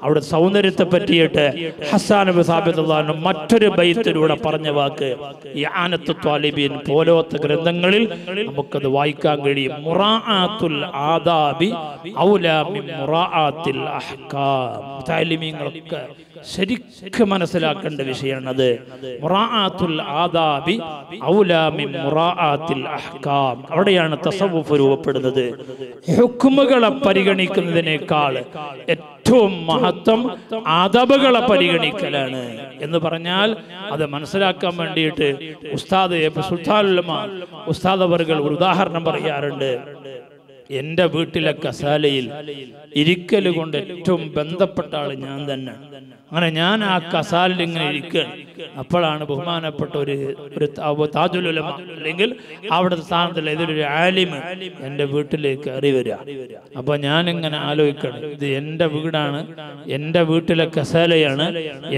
അവിടുത്തെ സൗന്ദര്യത്തെ പറ്റിയിട്ട് ഹസ്സാൻ ഇബ്നു സാബിത്ത് റളിയല്ലാഹു അൻഹു മറ്റൊരു ബൈത്തിലൂടെ പറഞ്ഞ വാക്ക് ഇആനത്തു ത്വാലിബീൻ പോലത്തെ ഗ്രന്ഥങ്ങളിൽ നമുക്കത് വായിക്കാൻ കഴിയും. മുറാഅത്തുൽ ആദാബി ഔലാ മിൻ മുറാഅത്തിൽ അഹ്കാം. താലിമീങ്ങളൊക്കെ ശരിക്കും മനസ്സിലാക്കേണ്ട വിഷയമാണത്. മുറാഅത്തുൽ ആദാബി ഔലാ മിൻ മുറാഅത്തിൽ അഹ്കാം. അവിടെയാണ് തസവ്വുഫ് രൂപപ്പെടുന്നത്. ഹുക്മുകളെ പരിഗണിക്കുന്നതിനേക്കാൾ ഏറ്റവും മഹത്വം ആദബുകളെ പരിഗണിക്കലാണ് എന്ന് പറഞ്ഞാൽ അത് മനസ്സിലാക്കാൻ വേണ്ടിയിട്ട് ഉസ്താദ് സുൽത്താനുൽ ഉലമ ഉസ്താദ് അവർകൾ ഒരു ഉദാഹരണം പറയാറുണ്ട്. എൻ്റെ വീട്ടിലെ കസാലയിൽ ഇരിക്കൽ കൊണ്ട് ഏറ്റവും ബന്ധപ്പെട്ട ആൾ ഞാൻ തന്നെ. അങ്ങനെ ഞാൻ ആ കസാലിൽ ഇങ്ങനെ ഇരിക്കുകയാണ്. അപ്പോഴാണ് ബഹുമാനപ്പെട്ട ഒരു താജുൽ ഉലമ അല്ലെങ്കിൽ അവിടുത്തെ സ്ഥാനത്തുള്ള ഇതൊരു ആലിമ് എൻ്റെ വീട്ടിലേക്ക് കയറി വരിക. അപ്പൊ ഞാനിങ്ങനെ ആലോചിക്കണം, ഇത് എൻ്റെ വീടാണ്, എൻ്റെ വീട്ടിലെ കസാലയാണ്,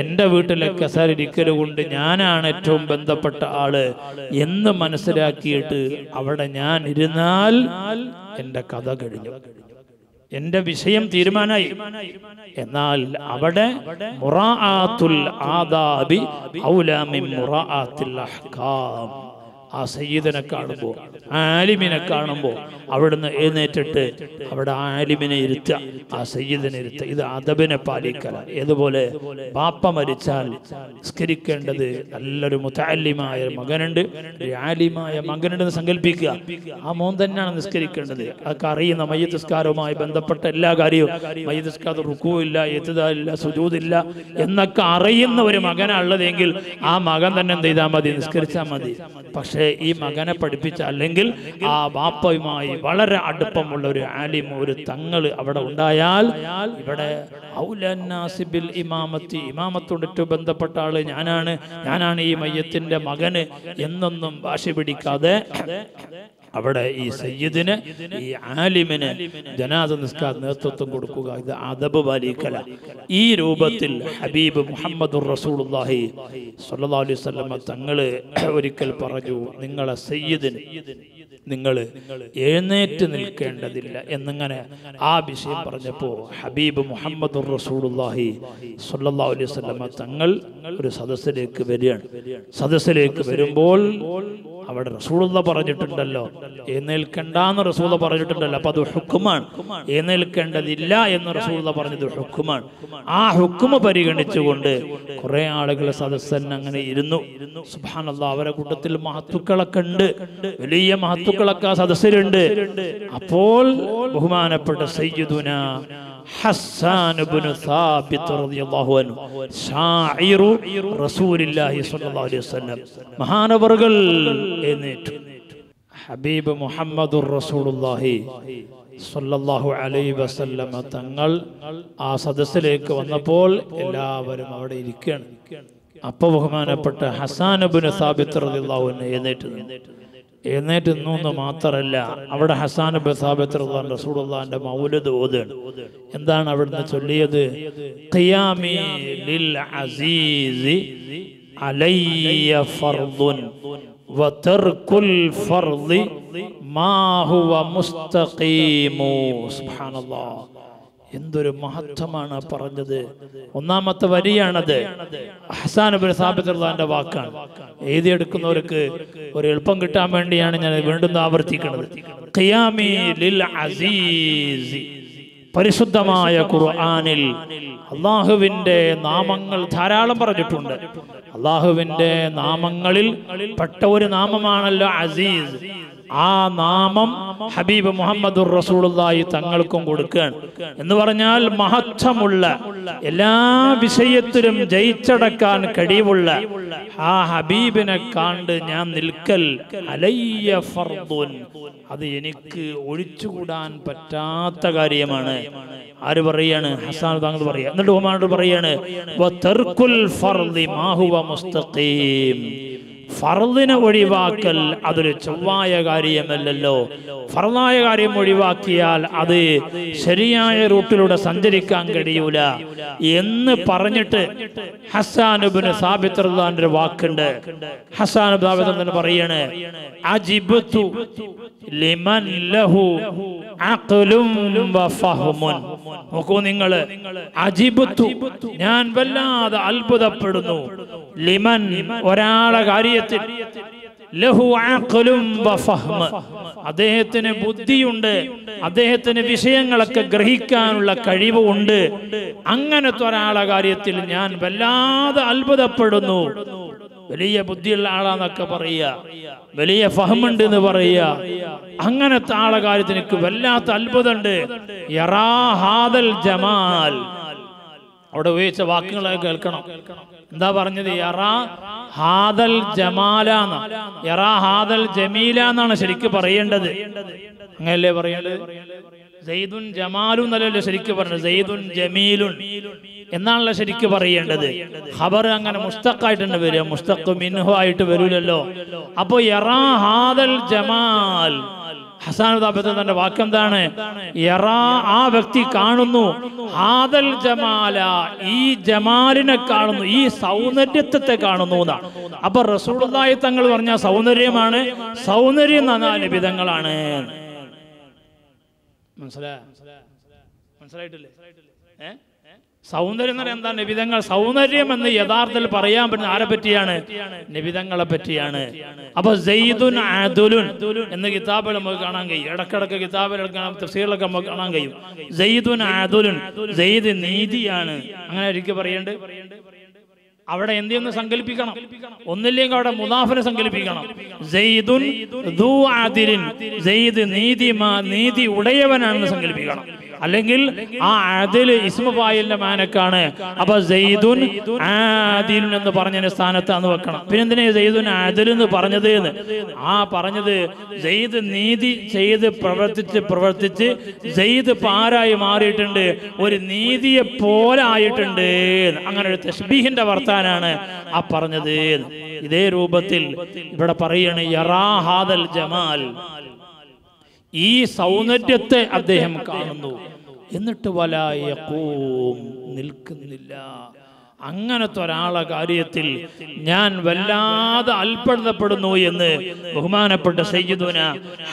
എൻ്റെ വീട്ടിലെ കസാല ഇരിക്കൽ കൊണ്ട് ഞാനാണ് ഏറ്റവും ബന്ധപ്പെട്ട ആള് എന്ന് മനസ്സിലാക്കിയിട്ട് അവിടെ ഞാൻ ഇരുന്നാൽ എൻ്റെ കഥ കഴിഞ്ഞു, എന്റെ വിഷയം തീരുമാനമായി. എന്നാൽ അവിടെ മുറാഅത്തുൽ ആദാബി ഔലാ മിൻ മുറാഅത്തിൽ അഹ്കാം. ആ സയ്യിദിനെ കാണുമ്പോൾ, ആലിമിനെ കാണുമ്പോൾ അവിടുന്ന് എഴുന്നേറ്റിട്ട് അവിടെ ആലിമിനെ ഇരുത്തുക, ആ സയ്യിദിനെ ഇരുത്തുക. ഇത് അദബിനെ പാലിക്കലാണ്. ഏതുപോലെ ബാപ്പ മരിച്ചാൽ നിസ്കരിക്കേണ്ടത് നല്ലൊരു മുതഅല്ലിമായ മകനുണ്ട്, ഒരു ആലിമായ മകനുണ്ടെന്ന് സങ്കല്പിക്കുക. ആ മോൻ തന്നെയാണ് നിസ്കരിക്കേണ്ടത്. അതൊക്കെ അറിയുന്ന മയ്യിത്ത് നിസ്കാരവുമായി ബന്ധപ്പെട്ട എല്ലാ കാര്യവും, മയ്യിത്ത് നിസ്കാരത്തിൽ റുകൂഇല്ല, ഇഅ്തിദാലില്ല, സുജൂദില്ല എന്നൊക്കെ അറിയുന്ന ഒരു മകനാണുള്ളതെങ്കിൽ ആ മകൻ തന്നെ എന്ത് ചെയ്താൽ മതി, നിസ്കരിച്ചാൽ മതി. പക്ഷേ ഈ മകനെ പഠിപ്പിച്ച അല്ലെങ്കിൽ ആ ബാപ്പയുമായി വളരെ അടുപ്പമുള്ള ഒരു ആലിം, ഒരു തങ്ങൾ അവിടെ ഉണ്ടായാൽ ഇവിടെ ഔലന്നാസിബിൽ ഇമാമത്തി, ഇമാമത്തോട് ഏറ്റവും ബന്ധപ്പെട്ട ആള് ഞാനാണ് ഈ മയ്യത്തിന്റെ മകന് എന്നൊന്നും വാശി പിടിക്കാതെ അവിടെ ഈ സയ്യിദിന്, ഈ ആലിമിന് ജനാസ നിസ്കാര നേതൃത്വം കൊടുക്കുക. ഇത് അദബ് പാലിക്കല. ഈ രൂപത്തിൽ ഹബീബ് മുഹമ്മദുർ റസൂലുള്ളാഹി സ്വല്ലല്ലാഹു അലൈഹി വസല്ലം തങ്ങള് ഒരിക്കൽ പറഞ്ഞു, നിങ്ങളെ സയ്യിദിന് നിങ്ങൾ എഴുന്നേറ്റ് നിൽക്കേണ്ടതില്ല എന്നിങ്ങനെ ആ വിഷയം പറഞ്ഞപ്പോൾ ഹബീബ് മുഹമ്മദുർ റസൂലുള്ളാഹി സ്വല്ലല്ലാഹു അലൈഹി വസല്ലം തങ്ങൾ ഒരു സദസ്സിലേക്ക് വരികയാണ്. സദസ്സിലേക്ക് വരുമ്പോൾ അവിടെ റസൂലുള്ളാഹി പറഞ്ഞിട്ടുണ്ടല്ലോ, എഴുന്നേൽക്കണ്ടെന്ന് റസൂലുള്ളാഹി പറഞ്ഞിട്ടുണ്ടല്ലോ, അപ്പൊ അത് ഹുക്കുമാണ്. എഴുന്നേൽക്കേണ്ടതില്ല എന്ന് റസൂലുള്ളാഹി പറഞ്ഞത് ഹുക്കുമാണ്. ആ ഹുക്കുമ പരിഗണിച്ചുകൊണ്ട് കുറെ ആളുകൾ സദസ്സൻ അങ്ങനെ ഇരുന്നു. സുബ്ഹാനല്ലാഹ്, അവരുടെ കൂട്ടത്തിൽ മഹത്തുക്കളൊക്കെ ഉണ്ട്, വലിയ മഹത്തുക്കളൊക്കെ സദസ്സിലുണ്ട്. അപ്പോൾ ബഹുമാനപ്പെട്ട സയ്യിദുന ഹസ്സാൻ ഇബ്നു സാബിത്ത് റളിയല്ലാഹു അൻഹു, ശാഇറു റസൂലുള്ളാഹി സ്വല്ലല്ലാഹു അലൈഹി വസല്ലം, മഹാനവർകൾ എഴുന്നേറ്റു. ഹബീബ് മുഹമ്മദുർ റസൂലുള്ളാഹി സ്വല്ലല്ലാഹു അലൈഹി വസല്ലം തങ്ങൾ ആ സദസ്സിലേക്ക് വന്നപ്പോൾ എല്ലാവരും അവിടെ ഇരിക്കുകയാണ്. അപ്പൊ ബഹുമാനപ്പെട്ട ഹസ്സാൻ ഇബ്നു സാബിത്ത് റളിയല്ലാഹു അൻഹു എഴുന്നേറ്റ് നിന്നു മാത്രമല്ല, അവിടെ ഹസ്സാൻ ഇബ്നു സാബിത്ത് റളിയല്ലാഹു അൻഹു റസൂലുള്ളാഹിന്റെ മൗലിദ് ഓതുകയാണ്. എന്താണ് അവിടുന്ന് ചൊല്ലിയത്? ഖിയാമി ലിൽ അസീസി അലയ്യ ഫർദുൻ വതർകുൽ ഫർദി മാ ഹുവ മുസ്തഖീമു. സുബ്ഹാനല്ലാഹ്, എന്തൊരു മഹത്വമാണ് പറഞ്ഞത്. ഒന്നാമത്തെ വരിയാണത്. ഹസ്സാൻ ഇബ്നു സാബിത്ത് റളിയല്ലാഹുവിന്റെ വാക്കാണ്. എഴുതിയെടുക്കുന്നവർക്ക് ഒരു എളുപ്പം കിട്ടാൻ വേണ്ടിയാണ് ഞാൻ വീണ്ടും ആവർത്തിക്കുന്നത്. ഖിയാമി ലിൽ അസീസ്. പരിശുദ്ധമായ ഖുർആനിൽ അള്ളാഹുവിന്റെ നാമങ്ങൾ ധാരാളം പറഞ്ഞിട്ടുണ്ട്. അള്ളാഹുവിന്റെ നാമങ്ങളിൽ പെട്ട ഒരു നാമമാണല്ലോ അസീസ്. ആ നാമം ഹബീബ് മുഹമ്മദുർ റസൂലുള്ളാഹി തങ്ങൾക്കും കൊടുക്കുകയാണ്. എന്ന് പറഞ്ഞാൽ മഹത്വമുള്ള, എല്ലാ വിഷയത്തിലും ജയിച്ചടക്കാൻ കഴിവുള്ള ആ ഹബീബിനെ കണ്ട് ഞാൻ നിൽക്കൽ അലയ്യ ഫർദുൻ, അത് എനിക്ക് ഒഴിച്ചുകൂടാൻ പറ്റാത്ത കാര്യമാണ്. ആര് പറയാണ്? ഹസ്സാൻ തങ്ങൾ പറയാ. എന്നിട്ട് ഉമാനോട് പറയാണ് വതർകുൽ ഫർദി മാ ഹുവ മുസ്തഖീം. ഫർദിനെ ഒഴിവാക്കൽ അതൊരു ചൊവ്വായ കാര്യമല്ലല്ലോ. ഫർദായ കാര്യം ഒഴിവാക്കിയാൽ അത് ശരിയായ റൂട്ടിലൂടെ സഞ്ചരിക്കാൻ കഴിയൂല എന്ന് പറഞ്ഞിട്ട് ഹസ്സാൻ ഇബ്നു സാബിത്ത് റളിയല്ലാഹുവിന്റെ ഒരു വാക്കുണ്ട്. ഹസ്സാൻ ഇബ്നു സാബിത്ത് തന്നെ പറയാണ് അജിബ്തു ലിമൻ ലഹു അഖ്ലുൻ വഫഹ്മുൻ. നോക്കൂ നിങ്ങൾ, അജിബ്തു, ഞാൻ വല്ലാതെ അത്ഭുതപ്പെടുന്നു, ലിമൻ, ഒരാളെ കാര്യത്തിൽ, ലഹു അഖ്ലുൻ വഫഹ്മ, അദ്ദേഹത്തിന് ബുദ്ധിയുണ്ട്, അദ്ദേഹത്തിന് വിഷയങ്ങളൊക്കെ ഗ്രഹിക്കാനുള്ള കഴിവുണ്ട്. അങ്ങനത്തെ ഒരാളെ കാര്യത്തിൽ ഞാൻ വല്ലാതെ അത്ഭുതപ്പെടുന്നു. വലിയ ബുദ്ധിയുള്ള ആളാന്നൊക്കെ പറയുക, വലിയ ഫഹമുണ്ട് എന്ന് പറയുക. അങ്ങനത്തെ ആളെ കാര്യത്തിൽ എനിക്ക് വല്ലാത്ത അത്ഭുതമുണ്ട്. യറാ ഹാദൽ ജമാൽ. അവിടെ ഉപയോഗിച്ച വാക്കുകളൊക്കെ കേൾക്കണം. എന്താ പറഞ്ഞത്? യറാ ഹാദൽ ജമാലാന്ന, യറാ ഹാദൽ ജമീല എന്നാണ് ശരിക്കും പറയേണ്ടത്. അങ്ങനല്ലേ പറയേണ്ടത്? സയ്യിദുൻ ജമാലു എന്നല്ലല്ലോ ശരിക്കും പറഞ്ഞത്, സയ്യിദുൻ ജമീലുൻ എന്നാണല്ലോ ശരിക്കും പറയേണ്ടത്. ഖബർ അങ്ങനെ മുസ്തഖായിട്ടുണ്ട് വരിക, മുസ്തഖ് മിൻഹു ആയിട്ട് വരൂലല്ലോ. അപ്പൊ യറാ ഹാദൽ ജമാൽ, ഹസ്സാൻ തന്റെ വാക്കെന്താണ്? യറാ, ആ വ്യക്തി കാണുന്നു, ഹാദൽ ജമാല, ഈ ജമാലിനെ കാണുന്നു, ഈ സൗന്ദര്യത്തെ കാണുന്നു എന്നാണ്. അപ്പൊ റസൂലുള്ളാഹി തങ്ങൾ പറഞ്ഞ സൗന്ദര്യമാണ്, സൗന്ദര്യം എന്ന് പറഞ്ഞാൽ നിബിധങ്ങളാണ്. മനസ്സിലായിട്ടില്ലേ? സൗന്ദര്യം എന്ന് പറയാൻ എന്താണ്? നിബിധങ്ങൾ. സൗന്ദര്യം എന്ന് യഥാർത്ഥത്തിൽ പറയാൻ പറ്റുന്ന ആരെ പറ്റിയാണ്? നിബിധങ്ങളെ പറ്റിയാണ്. അപ്പൊ സയ്യിദുൻ അദുലുൻ എന്ന കിതാബുകൾ നമുക്ക് കാണാൻ കഴിയും. ഇടക്കിടക്ക് കിതാബുകളൊക്കെ തഫ്സീറിലൊക്കെ നമുക്ക് കാണാൻ കഴിയും. സയ്യിദുൻ അദുലുൻ, സയ്യിദ് നീതിയാണ്, അങ്ങനെ ഒരിക്കൽ പറയേണ്ടത്. അവിടെ എന്തെന്ന് സങ്കല്പിക്കണം, ഒന്നില്ലെങ്കിൽ അവിടെ മുദാഫിനെ സങ്കല്പിക്കണം. സയ്യിദുൻ ദൂ ആദിലിൻ, സയ്യിദ് നീതി ഉടയവനാണെന്ന് സങ്കല്പിക്കണം. അല്ലെങ്കിൽ ആ ആദിൽ ഇസ്മു ഫായിലിന്റെ മാനക്കാണ്. അപ്പൊ സയ്യിദുൻ ആദിലുൻ എന്ന് പറഞ്ഞതിന്റെ സ്ഥാനത്താന്ന് വെക്കണം. പിന്നെ എന്തിനാ സയ്യിദുൻ ആദിൽ എന്ന് പറഞ്ഞത്? ആ പറഞ്ഞത് സയ്യിദ് നീതി ചെയ്ത് പ്രവർത്തിച്ച് സയ്യിദ് പാരായി മാറിയിട്ടുണ്ട്, ഒരു നീതിയെ പോലെ ആയിട്ടുണ്ട്. അങ്ങനെ ഒരു തശ്ബീഹിന്റെ വർത്താനാണ് ആ പറഞ്ഞത്. ഇതേ രൂപത്തിൽ ഇവിടെ പറയാണ് യറാ ഹാദൽ ജമാൽ, ഈ സൗന്ദര്യത്തെ അദ്ദേഹം കാണുന്നു, എന്നിട്ട് വലാ യഖൂം, നിൽക്കുന്നില്ല. അങ്ങനത്തെ ഒരാളെ കാര്യത്തിൽ ഞാൻ വല്ലാതെ അത്ഭുതപ്പെടുന്നു എന്ന് ബഹുമാനപ്പെട്ട സയ്യിദുന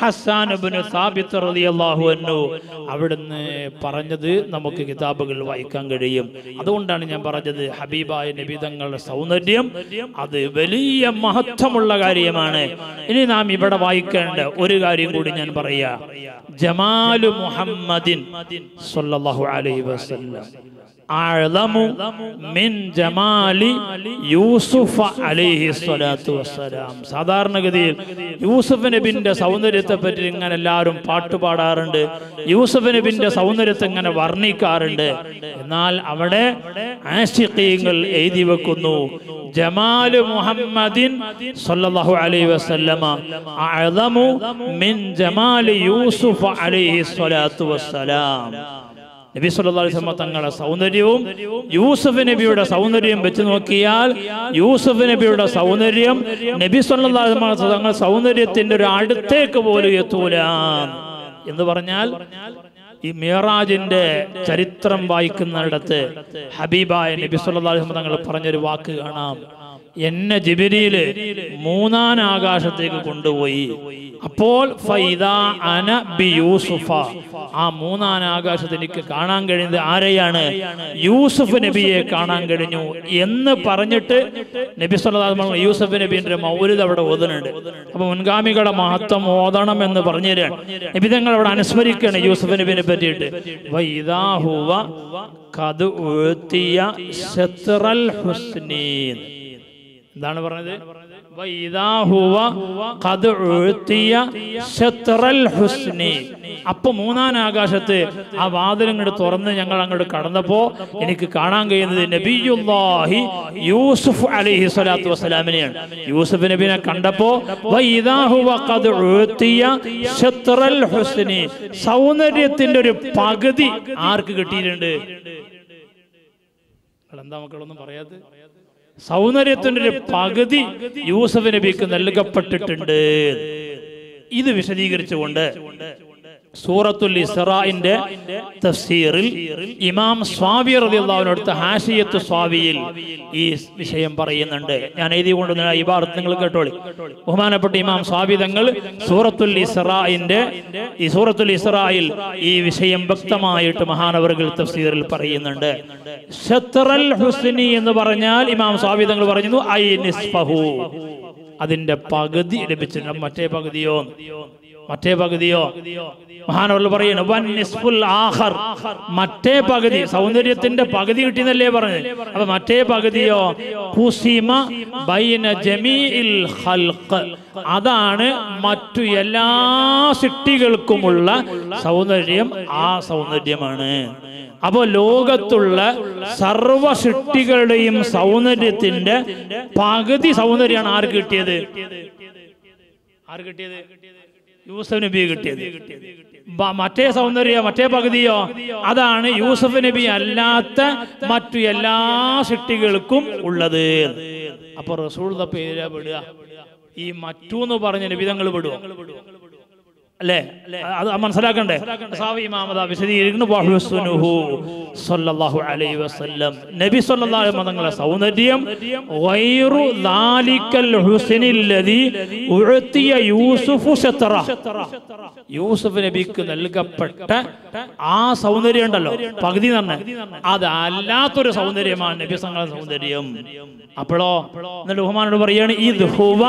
ഹസ്സാൻ ഇബ്നു സാബിത്ത് റളിയല്ലാഹു അൻഹു അവിടുന്ന് പറഞ്ഞത് നമുക്ക് കിതാബുകൾ വായിക്കാൻ കഴിയും. അതുകൊണ്ടാണ് ഞാൻ പറഞ്ഞത് ഹബീബായ നബി തങ്ങളുടെ സൗന്ദര്യം അത് വലിയ മഹത്വമുള്ള കാര്യമാണ്. ഇനി നാം ഇവിടെ വായിക്കേണ്ട ഒരു കാര്യം കൂടി ഞാൻ പറയാം. ജമാലു മുഹമ്മദിൻ സ്വല്ലല്ലാഹു അലൈഹി വസല്ലം അഅ്ളമു മിൻ ജമാലി യൂസുഫ അലൈഹി സ്വലാത്തു വസ്സലാം. സാധാരണഗതിയിൽ യൂസുഫ് നബിന്റെ സൗന്ദര്യത്തെ പറ്റി ഇങ്ങനെ എല്ലാവരും പാട്ടുപാടാറുണ്ട്, യൂസുഫ് നബിന്റെ സൗന്ദര്യത്തെ ഇങ്ങനെ വർണ്ണിക്കാറുണ്ട്. എന്നാൽ അവിടെ ആശിഖീങ്ങൾ എഴുതി വെക്കുന്നു ജമാലു മുഹമ്മദിൻ സ്വല്ലല്ലാഹു അലൈഹി വസല്ലമ അഅ്ളമു മിൻ ജമാലി യൂസുഫ അലൈഹി സ്വലാത്തു വസ്സലാം. നബി സല്ലല്ലാഹു അലൈഹി വസല്ലം തങ്ങളുടെ സൗന്ദര്യവും യൂസുഫ് നബിയുടെ സൗന്ദര്യം വെച്ച് നോക്കിയാൽ യൂസുഫ് നബിയുടെ സൗന്ദര്യം നബി സല്ലല്ലാഹു അലൈഹി വസല്ലം തങ്ങളുടെ സൗന്ദര്യത്തിന്റെ ഒരു അടുത്തേക്ക് പോലും എത്തൂല എന്ന് പറഞ്ഞാൽ, ഈ മിഅ്റാജിന്റെ ചരിത്രം വായിക്കുന്നിടത്ത് ഹബീബായ നബി സല്ലല്ലാഹു അലൈഹി വസല്ലം തങ്ങൾ പറഞ്ഞൊരു വാക്ക് കാണാം. എന്നെ ജിബ്രീൽ മൂന്നാം ആകാശത്തേക്ക് കൊണ്ടുപോയി. അപ്പോൾ ഫൈദാ അന ബി യൂസുഫ, ആ മൂന്നാം ആകാശത്ത് എനിക്ക് കാണാൻ കഴിയുന്നത് ആരെയാണ്? യൂസുഫ് നബിയെ കാണാൻ കഴിഞ്ഞു എന്ന് പറഞ്ഞിട്ട് നബി സല്ലല്ലാഹു അലൈഹി വസല്ലം യൂസുഫ് നബിയുടെ മൗലിദ് അവിടെ ഓതുന്നുണ്ട്. അപ്പൊ മുൻഗാമികളുടെ മഹത്വം ഓതണം എന്ന് പറഞ്ഞു തരാണ്. നബി തങ്ങൾ അവിടെ അനുസ്മരിക്കുകയാണ് യൂസുഫ് നബിനെ പറ്റിയിട്ട്. വൈദാ ഹുവ ഖദ് ഉഅ്തിയ ശത്റൽ ഹുസ്നീൻ. എന്താണ് പറഞ്ഞത്? അപ്പൊ മൂന്നാം ആകാശത്ത് ആ വാതിൽ ഇങ്ങോട്ട് തുറന്ന് ഞങ്ങൾ അങ്ങോട്ട് കടന്നപ്പോ എനിക്ക് കാണാൻ കഴിയുന്നത് നബിയുല്ലാഹി യൂസുഫ് അലൈഹി സ്വലാത്തു വസ്സലാമിനെയാണ്. യൂസുഫ് നബിനെ കണ്ടപ്പോ സൗന്ദര്യത്തിന്റെ ഒരു പകുതി ആർക്ക് കിട്ടിയിട്ടുണ്ട്? എന്താ മക്കളൊന്നും പറയാത്ത? സൗന്ദര്യത്തിന്റെ ഒരു പകുതി യൂസുഫ് നബിക്ക് നൽകപ്പെട്ടിട്ടുണ്ട്. ഇത് വിശദീകരിച്ചുകൊണ്ട് സൂറത്തുൽ ഇസ്രാഇന്റെ തഫ്സീറിൽ ഇമാം സ്വാബി റളിയല്ലാഹു അൻഹു അടുത്ത ഹാഷിയത്ത് സ്വാബിയിൽ ഈ വിഷയം പറയുന്നുണ്ട്. ഞാൻ എഴുതി കൊണ്ടുവന്ന ഈ ഇബാറത്ത് നിങ്ങൾ കേട്ടോളി. ബഹുമാനപ്പെട്ട ഇമാം സ്വാബി തങ്ങൾ സൂറത്തുൽ ഇസ്രായിൽ ഈ വിഷയം വ്യക്തമായിട്ട് മഹാനവറുകൾ തഫ്സീറിൽ പറയുന്നുണ്ട്. ശത്റൽ ഹുസ്നി എന്ന് പറഞ്ഞാൽ ഇമാം സ്വാബി തങ്ങൾ പറയുന്നു ഐ നിസ്ഫഹു, അതിന്റെ പകുതി ലഭിച്ചിട്ടുണ്ട്. മറ്റേ പകുതിയോ മഹാനവർ പറയുന്നു മറ്റേ പകുതി, സൗന്ദര്യത്തിന്റെ പകുതി കിട്ടിയെന്നല്ലേ പറഞ്ഞത്. അപ്പൊ മറ്റേ പകുതിയോ ഖുസിമ ബൈന ജമീഇൽ ഖൽഖ്, അതാണ് മറ്റു എല്ലാ സൃഷ്ടികൾക്കുമുള്ള സൗന്ദര്യം. ആ സൗന്ദര്യമാണ്. അപ്പോ ലോകത്തുള്ള സർവ സൃഷ്ടികളുടെയും സൗന്ദര്യത്തിന്റെ പകുതി സൗന്ദര്യമാണ് ആർക്ക് കിട്ടിയത്? യൂസുഫ് നബി കിട്ടിയത്. മറ്റേ സൗന്ദര്യ മറ്റേ പകുതിയോ അതാണ് യൂസുഫ് നബി അല്ലാത്ത മറ്റു എല്ലാ സൃഷ്ടികൾക്കും ഉള്ളത്. അപ്പൊ റസൂലുള്ളാഹി പേരാ പെടുക? ഈ മറ്റു എന്ന് പറഞ്ഞ നബി തങ്ങൾ പെടുവോ? അല്ലേ? അത് മനസ്സിലാക്കണ്ടേ? വിശദീകരിക്കുന്നു സല്ലല്ലാഹു അലൈഹി വസല്ലം നബി സല്ലല്ലാഹു അലൈഹി വസല്ലം തങ്ങളുടെ സൗന്ദര്യം ഗൈറു ദാലിക്കൽ ഹുസ്നില്ലദി ഉഅ്തിയ യൂസുഫു ശത്ര, യൂസുഫ് നബിക്ക് നൽകപ്പെട്ട ആ സൗന്ദര്യം ഉണ്ടല്ലോ പകുതി തന്നെ, അതല്ലാത്തൊരു സൗന്ദര്യമാണ് നബി തങ്ങളുടെ സൗന്ദര്യം. അപ്പോഴോ എന്നിട്ട് ബഹുമാനോട് പറയാണ് ഇത് ഹുവ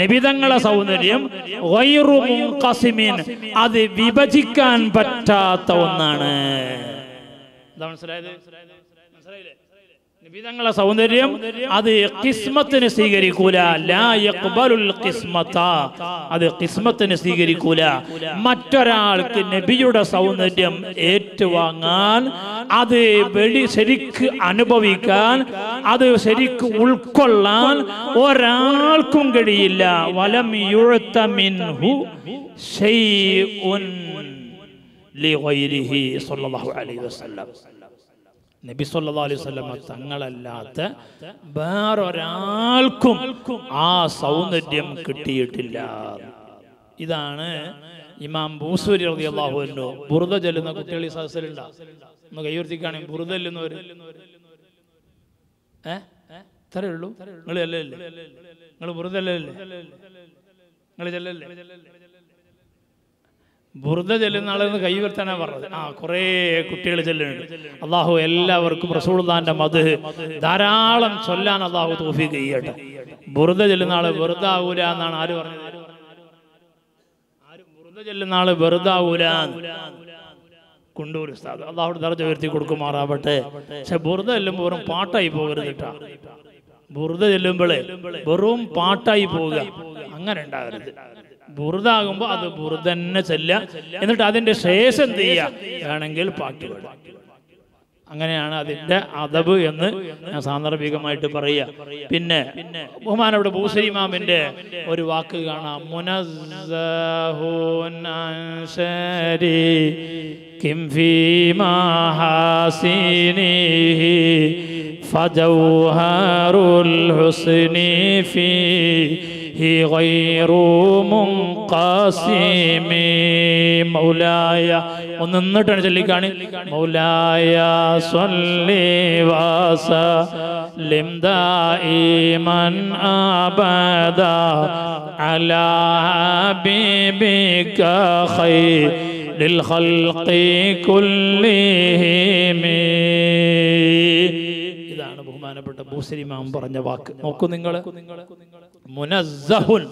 നബി തങ്ങളുടെ സൗന്ദര്യം ഗൈറു മുൻഖസിമിൻ, അത് വിഭജിക്കാൻ പറ്റാത്ത ഒന്നാണ്. എന്താ മനസ്സിലായത്? നബി തങ്ങളുടെ സൗന്ദര്യം അത് ഖിസ്മത്തിന് സ്വീകരിക്കൂല. ലാ യഖ്ബലുൽ ഖിസ്മത, അത് ഖിസ്മത്തിന് സ്വീകരിക്കൂല. മറ്റൊരാൾക്ക് നബിയുടെ സൗന്ദര്യം ഏറ്റുവാങ്ങാൻ, അത് ശരിക്ക് അനുഭവിക്കാൻ, അത് ശരിക്ക് ഉൾക്കൊള്ളാൻ ഒരാൾക്കും കഴിയില്ല. വലം യുഅത മിൻഹു ശൈഉൻ ലിഗൈരിഹി സ്വല്ലല്ലാഹു അലൈഹി വസല്ലം. നബി സല്ലല്ലാഹു അലൈഹി വസല്ലം തങ്ങളല്ലാത്ത വേറൊരാൾക്കും ആ സൗന്ദര്യം കിട്ടിയിട്ടില്ല. ഇതാണ് ഇമാം ബൂസൂരി റളിയല്ലാഹു അൻഹു ബുർദ ചൊല്ലുന്ന കുട്ടികൾ ഈ സദസ്സിലുണ്ടാ? ഒന്ന് കൈയുയർത്തിക്കാണെങ്കിൽ ബുർദ ചൊല്ലുന്നവര് ഇത്രയേ ഉള്ളൂ. നിങ്ങൾ ചെല്ലല്ലേ? നിങ്ങൾ ബുർദ ചെല്ലല്ലേ? നിങ്ങൾ ചെല്ലല്ലേ? ബുർദ ചെല്ലുന്ന ആളെന്ന് കൈ ഉയർത്താനാ പറഞ്ഞത്. കുറേ കുട്ടികൾ ചെല്ലുന്നുണ്ട്. അള്ളാഹു എല്ലാവർക്കും റസൂലുള്ളാഹിന്റെ മദ്ഹ് ധാരാളം ചൊല്ലാൻ അള്ളാഹു തൗഫീഖ് ചെയ്യട്ടെ. ബുർദ ചെല്ലുന്ന ആള് വെറുതെ ആവൂല എന്നാണ് ആര് പറഞ്ഞത്? ബുർദ ചെല്ലുന്ന ആള് വെറുതെ ആവൂല. കുണ്ടൂർ ഉസ്താദ് അള്ളാഹു ദർജ ഉയർത്തി കൊടുക്കുമാറാവട്ടെ. പക്ഷെ ബുർദ ചെല്ലുമ്പോൾ വെറും പാട്ടായി പോകരുത് കേട്ടാ. ബുർദ ചെല്ലുമ്പോഴേ വെറും പാട്ടായി പോവുക, അങ്ങനെ ഉണ്ടാകരുത്. ബുർദാകുമ്പോ അത് ബുർദ തന്നെ ചെല്ല, എന്നിട്ട് അതിന്റെ ശേഷം എന്ത് ചെയ്യാ വേണമെങ്കിൽ പാട്ട് പാടുക. അങ്ങനെയാണ് അതിന്റെ അദബ് എന്ന് ഞാൻ സാന്ദർഭികമായിട്ട് പറയാ. പിന്നെ ബഹുമാനപ്പെട്ട ബൂസരി ഇമാമിന്റെ ഒരു വാക്ക് കാണാം. മുനസ്സഹുൻ അൻ ശരീകിൻ ഫീ മഹാസിനിഹി ഫജൗഹറുൽ ഹുസ്നി ഫീ ഗൈറു മുൻഖസിം മൗലായ ഒന്ന് നിന്നിട്ടാണ് ചൊല്ലിക്കാണ് മൗലായ സ്വല്ലി വസല്ലിം ദായിമൻ അബദാ അലാ ഹബീബിക ഖൈറിൽ ഖൽഖി കുല്ലിഹിം. ഇതാണ് ബഹുമാനപ്പെട്ട ബൂസരി ഇമാം പറഞ്ഞ വാക്ക്. നോക്കൂ നിങ്ങൾ, മുനസ്സഹുൻ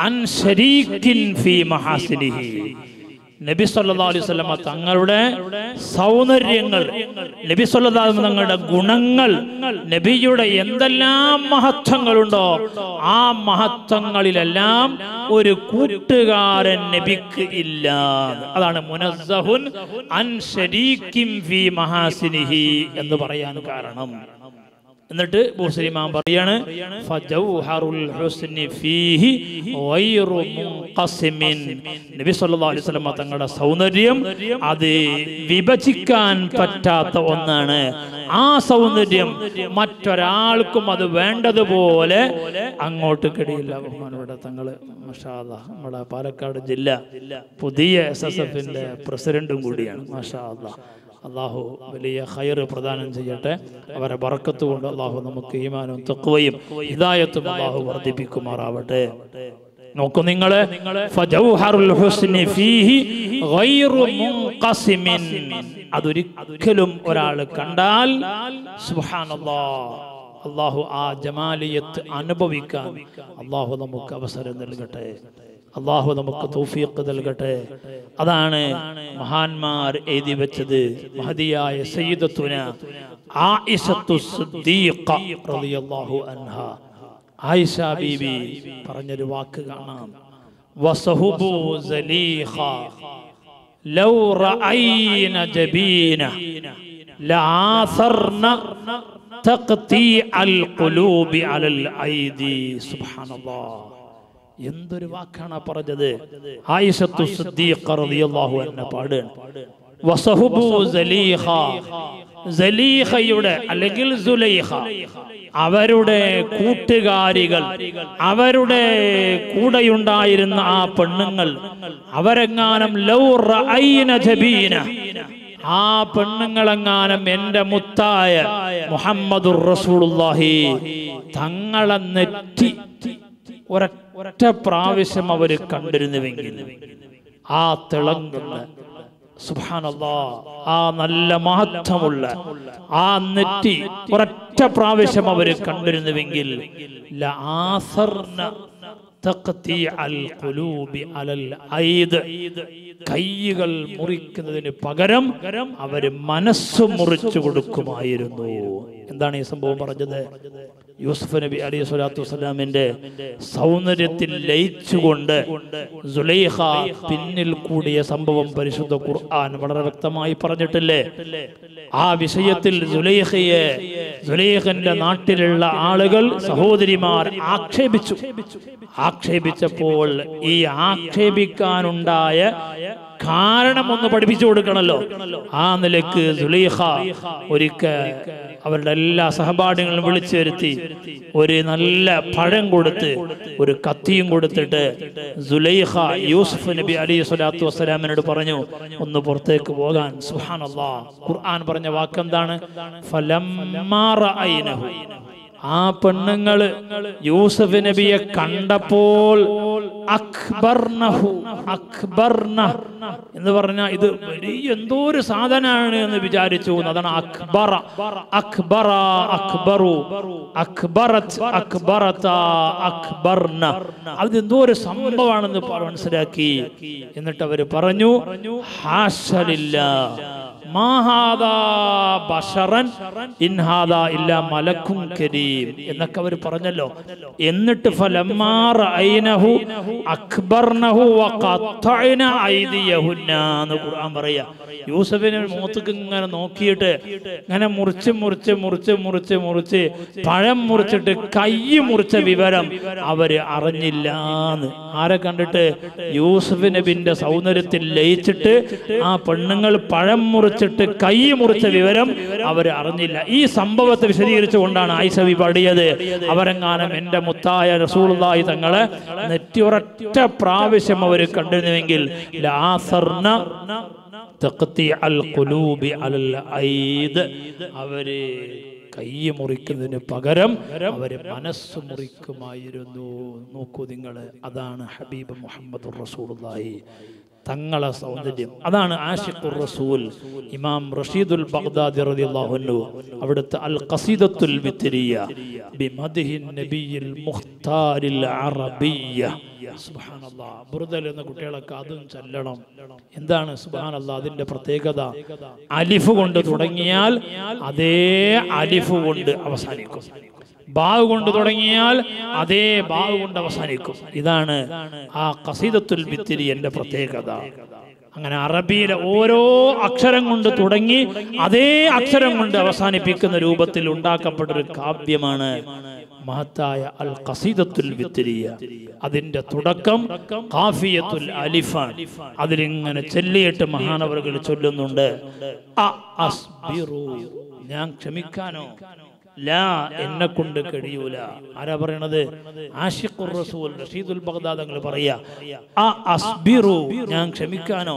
അൻ ശരീകിൻ ഫീ മഹാസിനിഹി. നബി സല്ലല്ലാഹു അലൈഹി വസല്ലം തങ്ങളുടെ സൗന്ദര്യങ്ങൾ, നബി സല്ലല്ലാഹു അലൈഹി വസല്ലം തങ്ങളുടെ ഗുണങ്ങൾ, നബിയുടെ എന്തെല്ലാം മഹത്വങ്ങളുണ്ടോ ആ മഹത്വങ്ങളിലെല്ലാം ഒരു കൂട്ടുകാരൻ നബിക്ക് ഇല്ല. അതാണ് മുനസ്സഹുൻ അൻ ശരീകിൻ ഫീ മഹാസിനിഹി എന്ന് പറയാൻ കാരണം. എന്നിട്ട് ബൂസരി ഇമാം പറയാണ് ഫജൗഹറുൽ ഹുസ്നി ഫീഹി ഗൈറു മുൻഖസിമിൻ. നബി സല്ലല്ലാഹു അലൈഹി വസല്ലം തങ്ങളുടെ സൗന്ദര്യം അത് വിഭജിക്കാൻ പറ്റാത്ത ഒന്നാണ്. ആ സൗന്ദര്യം മറ്റൊരാൾക്കും അത് വേണ്ടതുപോലെ അങ്ങോട്ട് കഴിയില്ല. ബഹുമാനപ്പെട്ട തങ്ങള് മാഷാ അല്ലാഹ് നമ്മുടെ പാലക്കാട് ജില്ല പുതിയ SSFന്റെ പ്രസിഡന്റും കൂടിയാണ്. മാഷാ അല്ലാഹ്. അള്ളാഹു വലിയ ഖൈർ പ്രദാനം ചെയ്യട്ടെ. അവരെ ബറക്കത്ത് കൊണ്ട് അള്ളാഹു നമുക്ക് ഈമാനും തഖ്വയും ഹിദായത്തും അള്ളാഹു വർദ്ധിപ്പിക്കുമാറാവട്ടെ. നോക്കൂ നിങ്ങള്, ഫജൗഹറുൽ ഹുസ്നി ഫീഹി ഗൈറു മുൻഖസിമിൻ. അതൊരിക്കലും ഒരാൾ കണ്ടാൽ സുബ്ഹാനല്ലാഹ് അള്ളാഹു ആ ജമാലിയത്ത് അനുഭവിക്കാൻ അള്ളാഹു നമുക്ക് അവസരം നൽകട്ടെ. അള്ളാഹു നമുക്ക് തൗഫീഖ് നൽകട്ടെ. അതാണ് മഹാന്മാർ എഴുതി വെച്ചത്. മഹദിയായ സയ്യിദത്തുന ആയിഷത്തു സിദ്ദീഖ റളിയല്ലാഹു അൻഹ, ആയിഷ ബീബി പറഞ്ഞൊരു വാക്ക് കാണാം. വസഹുബു സലീഖ ലൗ റഅയ്ന ജബീന ലആസർന തഖ്തി അൽ ഖുലൂബി അലൽ ഐദി. സുബ്ഹാനല്ലാഹ്, എന്തൊരു വാക്കാണ് പറഞ്ഞത്. ആയിഷത്തു സിദ്ദീഖ റളിയല്ലാഹു അൻഹ പാടുകയാണ് വസഹുബു സലീഖ, സലീഖയുടെ അല്ലെങ്കിൽ സുലൈഖ അവരുടെ കൂട്ടുകാരികൾ, അവരുടെ കൂടെയുണ്ടായിരുന്ന ആ പെണ്ണുങ്ങൾ, അവരെങ്ങാനും ലൗ റഅയ്ന ജബീന, ആ പെണ്ണുങ്ങളെങ്ങാനും എൻ്റെ മുത്തായ മുഹമ്മദുർ റസൂലുള്ളാഹി തങ്ങളെ നെറ്റി ഒരൊറ്റ പ്രാവശ്യം അവർ കണ്ടിരുന്നുവെങ്കിൽ, ആ തിളങ്ങുന്ന സുബ്ഹാനല്ലാഹ് ആ നല്ല മഹത്വമുള്ള ആ നെറ്റി ഒരൊറ്റ പ്രാവശ്യം അവർ കണ്ടിരുന്നുവെങ്കിൽ ലആസർന തഖ്തി അൽ ഖുലൂബി അലൽ ഐദ്, കൈകൾ മുറിക്കുന്നതിന് പകരം അവര് മനസ്സ് മുറിച്ചു കൊടുക്കുമായിരുന്നു. എന്താണ് ഈ സംഭവം പറഞ്ഞത്? യൂസുഫ് നബി അലൈഹി സ്വലാത്തു വസ്സലാമിന്റെ സൗന്ദര്യത്തിൽ ലയിച്ചുകൊണ്ട് സുലൈഖ പിന്നിൽ കൂടിയ സംഭവം പരിശുദ്ധ ഖുർആൻ വളരെ വ്യക്തമായി പറഞ്ഞിട്ടില്ലേ? ആ വിഷയത്തിൽ സുലൈഖന്റെ നാട്ടിലുള്ള ആളുകൾ, സഹോദരിമാർ ആക്ഷേപിച്ചപ്പോൾ ഈ ആക്ഷേപിക്കാനുണ്ടായ കാരണം ഒന്ന് പഠിപ്പിച്ചു കൊടുക്കണല്ലോ. ആ നിലക്ക് സുലൈഖ ഒരിക്കൽ അവരുടെ എല്ലാ സഹപാഠികളും വിളിച്ചു വരുത്തി ഒരു നല്ല പഴം കൊടുത്ത് ഒരു കത്തിയും കൊടുത്തിട്ട് സുലൈഖ യൂസുഫ് നബി അലൈഹി സ്വലാത്തു വസ്സലാമിനോട് പറഞ്ഞു, ഒന്ന് പുറത്തേക്ക് പോകാൻ. സുബ്ഹാനല്ലാഹ്, ഖുർആൻ പറഞ്ഞ വാക്കെന്താണ്? ഫലമ്മാ റഅയ്നഹു, ആ പെണ്ണുങ്ങള് യൂസുഫ് നബിയെ കണ്ടപ്പോൾ അക്ബർനഹു, അക്ബർന എന്ന് പറഞ്ഞാൽ ഇത് വലിയ എന്തോ ഒരു സാധനമാണ് എന്ന് വിചാരിച്ചു. അതാണ് അക്ബറ, അക്ബറ, അക്ബറു, അക്ബറത്ത്, അക്ബറത, അക്ബർന. അത് എന്തോ ഒരു സംഭവമാണെന്ന് മനസ്സിലാക്കി. എന്നിട്ട് അവര് പറഞ്ഞു, ഹാശലില്ലാ മാ ഹാദാ ബശറൻ ഇൻ ഹാദാ ഇല്ലാ മലക്കുൻ കരീം എന്നൊക്കെ അവർ പറഞ്ഞല്ലോ. എന്നിട്ട് ഫലമ്മാ റഅയ്നഹു അക്ബർനഹു വഖത്തഅന ഐദിയഹുന്ന എന്ന് ഖുർആൻ പറയാ. യൂസുഫിനെ മുഖത്തേക്ക് ഇങ്ങനെ നോക്കിയിട്ട് ഇങ്ങനെ മുറിച്ച് പഴം മുറിച്ചിട്ട് കൈ മുറിച്ച വിവരം അവര് അറിഞ്ഞില്ലാന്ന്. ആരെ കണ്ടിട്ട്? യൂസുഫ് നബിന്റെ സൗന്ദര്യത്തിൽ ലയിച്ചിട്ട് ആ പെണ്ണുങ്ങൾ പഴം മുറിച്ച മുറിച്ചിട്ട് കൈ മുറിച്ച വിവരം അവർ അറിഞ്ഞില്ല. ഈ സംഭവത്തെ വിശദീകരിച്ചുകൊണ്ടാണ് ആയിഷ ബി പാടിയത്, അവരെങ്ങാനും എൻ്റെ മുത്തായ റസൂലുള്ളാഹി തങ്ങളെ നെറ്റി ഒരൊറ്റ പ്രാവശ്യം അവർ കണ്ടിരുന്നുവെങ്കിൽ അവര് കൈ മുറിക്കുന്നതിന് പകരം അവര് മനസ്സ് മുറിക്കുമായിരുന്നു. നോക്കൂ നിങ്ങൾ, അതാണ് ഹബീബ് മുഹമ്മദ് റസൂലുള്ളാഹി തങ്ങളെ സൗന്ദര്യം. അതാണ് ആശിഖുർ റസൂൽ ഇമാം റഷീദുൽ ബഗ്ദാദി റളിയല്ലാഹു അൻഹു അവിടുത്തെ അൽ ഖസീദത്തുൽ വിത്രിയ ബിമദ്ഹിൻ നബിയിൽ മുഖ്താരിൽ അറബിയ്യ. സുബ്ഹാനല്ലാഹ്, ബുർദൽ എന്ന കുട്ടികളൊക്കെ അതും ചൊല്ലണം. എന്താണ് സുബ്ഹാനല്ലാഹ് അതിന്റെ പ്രത്യേകത? അലിഫ് കൊണ്ട് തുടങ്ങിയാൽ അതേ അലിഫ് കൊണ്ട് അവസാനിക്കും, ബാവ് കൊണ്ട് തുടങ്ങിയാൽ അതേ ബാവ് കൊണ്ട് അവസാനിക്കും. ഇതാണ് ആ ഖസീദത്തുൽ ബിത്രിയുടെ പ്രത്യേകത. അങ്ങനെ അറബിയിലെ ഓരോ അക്ഷരം കൊണ്ട് തുടങ്ങി അതേ അക്ഷരം കൊണ്ട് അവസാനിപ്പിക്കുന്ന രൂപത്തിൽ ഉണ്ടാക്കപ്പെട്ടൊരു കാവ്യമാണ് മഹത്തായ അൽ ഖസീദത്തുൽ വിത്രിയ. അതിന്റെ തുടക്കം ഖാഫിയത്തുൽ അലിഫാൻ. അതിലിങ്ങനെ ചൊല്ലിയിട്ട് മഹാനവറുകൾ ചൊല്ലുന്നുണ്ട്, അസ്ബിറു, ഞാൻ ക്ഷമിക്കാനോ, ലാ, എന്നെ കൊണ്ട് കഴിയൂല. ആരാ പറയണത്? ആശിഖുർ റസൂൽ റഷീദുൽ ബഗ്ദാദി തങ്ങൾ പറയാ, അസ്ബിറു, ഞാൻ ക്ഷമിക്കാനോ,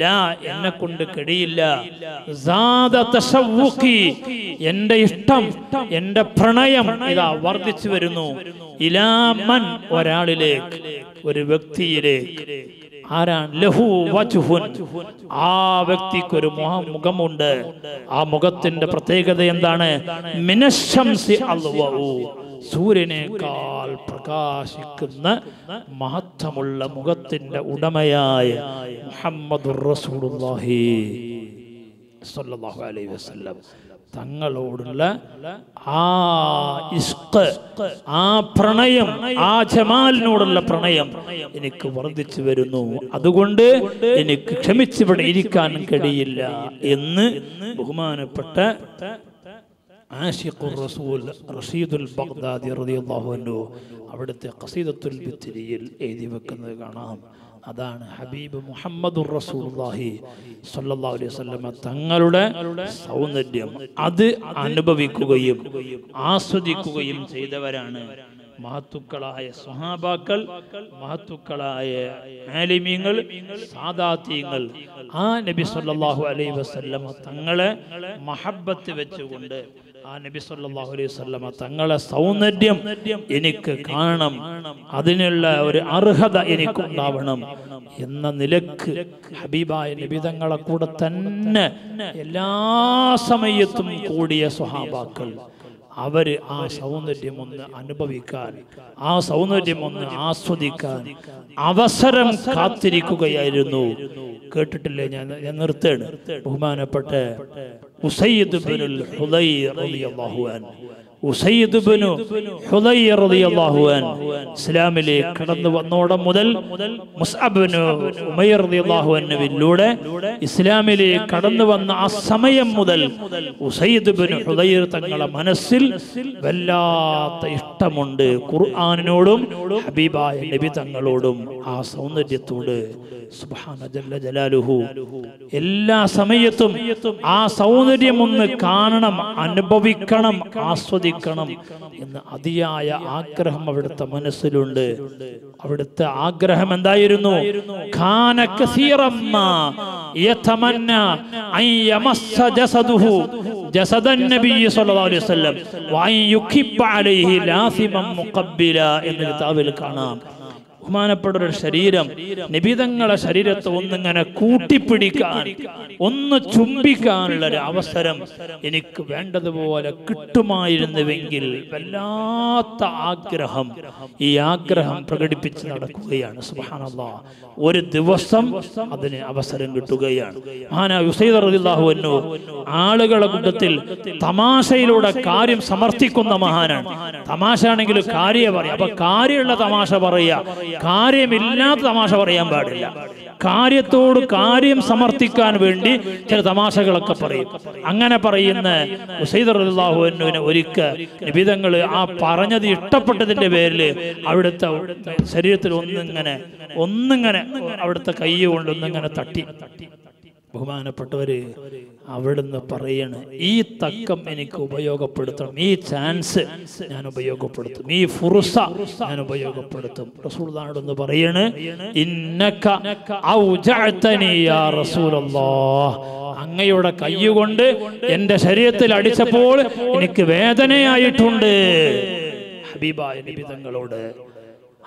ലാ, എന്നെ കൊണ്ട് കഴിയില്ല. സാദ തശവ്വുഖി, എന്റെ ഇഷ്ടം, എന്റെ പ്രണയം ഇതാ വർദ്ധിച്ചു വരുന്നു. ഇലാ മൻ, ഒരാളിലേക്ക്, ഒരു വ്യക്തിയിലേക്ക്. ആരാണ്? ലഹു വജ്ഹുൻ, ആ വ്യക്തിക്കൊരു മുഖമുണ്ട്. ആ മുഖത്തിന്റെ പ്രത്യേകത എന്താണ്? മിനശ്ശംസി അൽവഉ, സൂര്യനേക്കാൾ പ്രകാശിക്കുന്ന മഹത്വമുള്ള മുഖത്തിന്റെ ഉടമയായ മുഹമ്മദുർ റസൂലുള്ളാഹി സ്വല്ലല്ലാഹു അലൈഹി വസല്ലം തങ്ങളോടുള്ള ആ ഇഷ്ക്, ആ പ്രണയം, ആ ജമാലിനോടുള്ള പ്രണയം എനിക്ക് വർദ്ധിച്ചു വരുന്നു. അതുകൊണ്ട് എനിക്ക് ക്ഷമിച്ചിവിടെ ഇരിക്കാൻ കഴിയില്ല എന്ന് ബഹുമാനപ്പെട്ട ആശിഖുർ റസൂൽ റഷീദുൽ ബഗ്ദാദി റളിയല്ലാഹു അൻഹു അവിടുത്തെ ഖസീദത്തുൽ ബിത്രിയിൽ എഴുതി വെക്കുന്നത് കാണാം. അതാണ് ഹബീബ് മുഹമ്മദുർ റസൂലുള്ളാഹി സ്വല്ലല്ലാഹു അലൈഹി വസല്ലം തങ്ങളുടെ സൗന്ദര്യം. അത് അനുഭവിക്കുകയും ആസ്വദിക്കുകയും ചെയ്തവരാണ് മഹത്തുക്കളായ സ്വഹാബാക്കൾ, മഹത്തുക്കളായ ആലിമീങ്ങൾ, സാദാത്യങ്ങൾ. ആ നബി സല്ലല്ലാഹു അലൈഹി വസല്ലം തങ്ങളെ മഹബ്ബത്ത് വെച്ചുകൊണ്ട് ആ നബി സല്ലല്ലാഹു അലൈഹി വസല്ലം തങ്ങളെ സൗന്ദര്യം എനിക്ക് കാണണം, അതിനുള്ള ഒരു അർഹത എനിക്കുണ്ടാവണം എന്ന നിലക്ക് ഹബീബായ നബി തങ്ങളെ കൂടെ തന്നെ എല്ലാ സമയത്തും കൂടിയ സ്വഹാബാക്കൾ അവര് ആ സൗന്ദര്യം ഒന്ന് അനുഭവിക്കാൻ, ആ സൗന്ദര്യം ഒന്ന് ആസ്വദിക്കാൻ അവസരം കാത്തിരിക്കുകയായിരുന്നു. കേട്ടിട്ടില്ലേ? ഞാൻ നിർത്തേണ്. ബഹുമാനപ്പെട്ട ഉസൈദ് ഇബ്നുൽ ഹുദൈർ റളിയല്ലാഹു അൻഹു, ഉസൈദ് ഇബ്നു ഹുദൈർ റളിയല്ലാഹു അൻഹു ഇസ്ലാമിലേക്ക് കടന്നു വന്നോടം മുതൽ മുസ്അബ് ഇബ്നു ഉമൈർ റളിയല്ലാഹു അൻഹുവിലൂടെ ഇസ്ലാമിലേക്ക് കടന്നു വന്ന ആ സമയം മുതൽ ഉസൈദ് ഇബ്നു ഹുദൈർ തങ്ങളുടെ മനസ്സിൽ വല്ലാത്ത ഇഷ്ടമുണ്ട് ഖുർആനിനോടും ഹബീബായ നബി തങ്ങളോടും, ആ സൗന്ദര്യത്തോട്. സുബ്ഹാന ജല്ല ജലാലുഹു. എല്ലാ സമയത്തും ആ സൗന്ദര്യം ഒന്ന് കാണണം, അനുഭവിക്കണം, ആസ്വദിക്കണം എന്ന് അതിയായ ആഗ്രഹം അവിടുത്തെ മനസ്സിലുണ്ട്. അവിടുത്തെ ആഗ്രഹം എന്തായിരുന്നു? ഖാന കസീറമ്മാ യതമന്ന അൻ യമസ്സ ജസദുഹു ജസദൻ നബി സ്വല്ലല്ലാഹു അലൈഹി വസല്ലം വഅൻ യുഖിബ്ബ അലൈഹി ലാസിമൻ മുഖബ്ബില എന്ന കിതാബിൽ കാണാം. ബഹുമാനപ്പെട്ട ഒരു ശരീരം, നിബിതങ്ങളെ ശരീരത്തെ ഒന്നിങ്ങനെ കൂട്ടിപ്പിടിക്കാൻ, ഒന്ന് ചുംബിക്കാനുള്ള ഒരു അവസരം എനിക്ക് വേണ്ടതുപോലെ കിട്ടുമായിരുന്നുവെങ്കിൽ വല്ലാത്ത ആഗ്രഹം, ഈ ആഗ്രഹം പ്രകടിപ്പിച്ച് നടക്കുകയാണ്. സുബ്ഹാനല്ലാഹ്, ഒരു ദിവസം അതിന് അവസരം കിട്ടുകയാണ്. മഹാനായ ഉസൈദ് റളിയല്ലാഹു അൻഹു ആളുകളെ കൂട്ടത്തിൽ തമാശയിലൂടെ കാര്യം സമർത്ഥിക്കുന്ന മഹാനാണ്. തമാശ ആണെങ്കിൽ കാര്യം പറയാം. അപ്പൊ കാര്യമുള്ള തമാശ പറയാ, കാര്യമില്ലാത്ത തമാശ പറയാൻ പാടില്ല. കാര്യത്തോട് കാര്യം സമർത്ഥിക്കാൻ വേണ്ടി ചില തമാശകളൊക്കെ പറയും. അങ്ങനെ പറയുന്ന ഉസൈദ് റളിയല്ലാഹു അൻഹുവിനെ ഒരിക്കൽ നബിതങ്ങൾ ആ പറഞ്ഞത് ഇഷ്ടപ്പെട്ടതിന്റെ പേരിൽ അവിടുത്തെ ശരീരത്തിൽ ഒന്നിങ്ങനെ അവിടുത്തെ കൈ കൊണ്ട് ഒന്നിങ്ങനെ തട്ടി. ബഹുമാനപ്പെട്ടവര് അവിടുന്ന് പറയണ്, ഈ തക്കം എനിക്ക് ഉപയോഗപ്പെടുത്തണം, ഈ ചാൻസ് ഞാൻ ഉപയോഗപ്പെടുത്തും, ഈ ഫുർസ ഞാൻ ഉപയോഗപ്പെടുത്തും. റസൂലുള്ളാഹിയോട് പറയണ്, ഇന്നക ഔജഅതനി യാ റസൂലല്ലാഹ്, അങ്ങയുടെ കൈകൊണ്ട് എൻ്റെ ശരീരത്തിൽ അടിച്ചപ്പോൾ എനിക്ക് വേദനയായിട്ടുണ്ട്. ഹബീബായ നബി തങ്ങളോട്,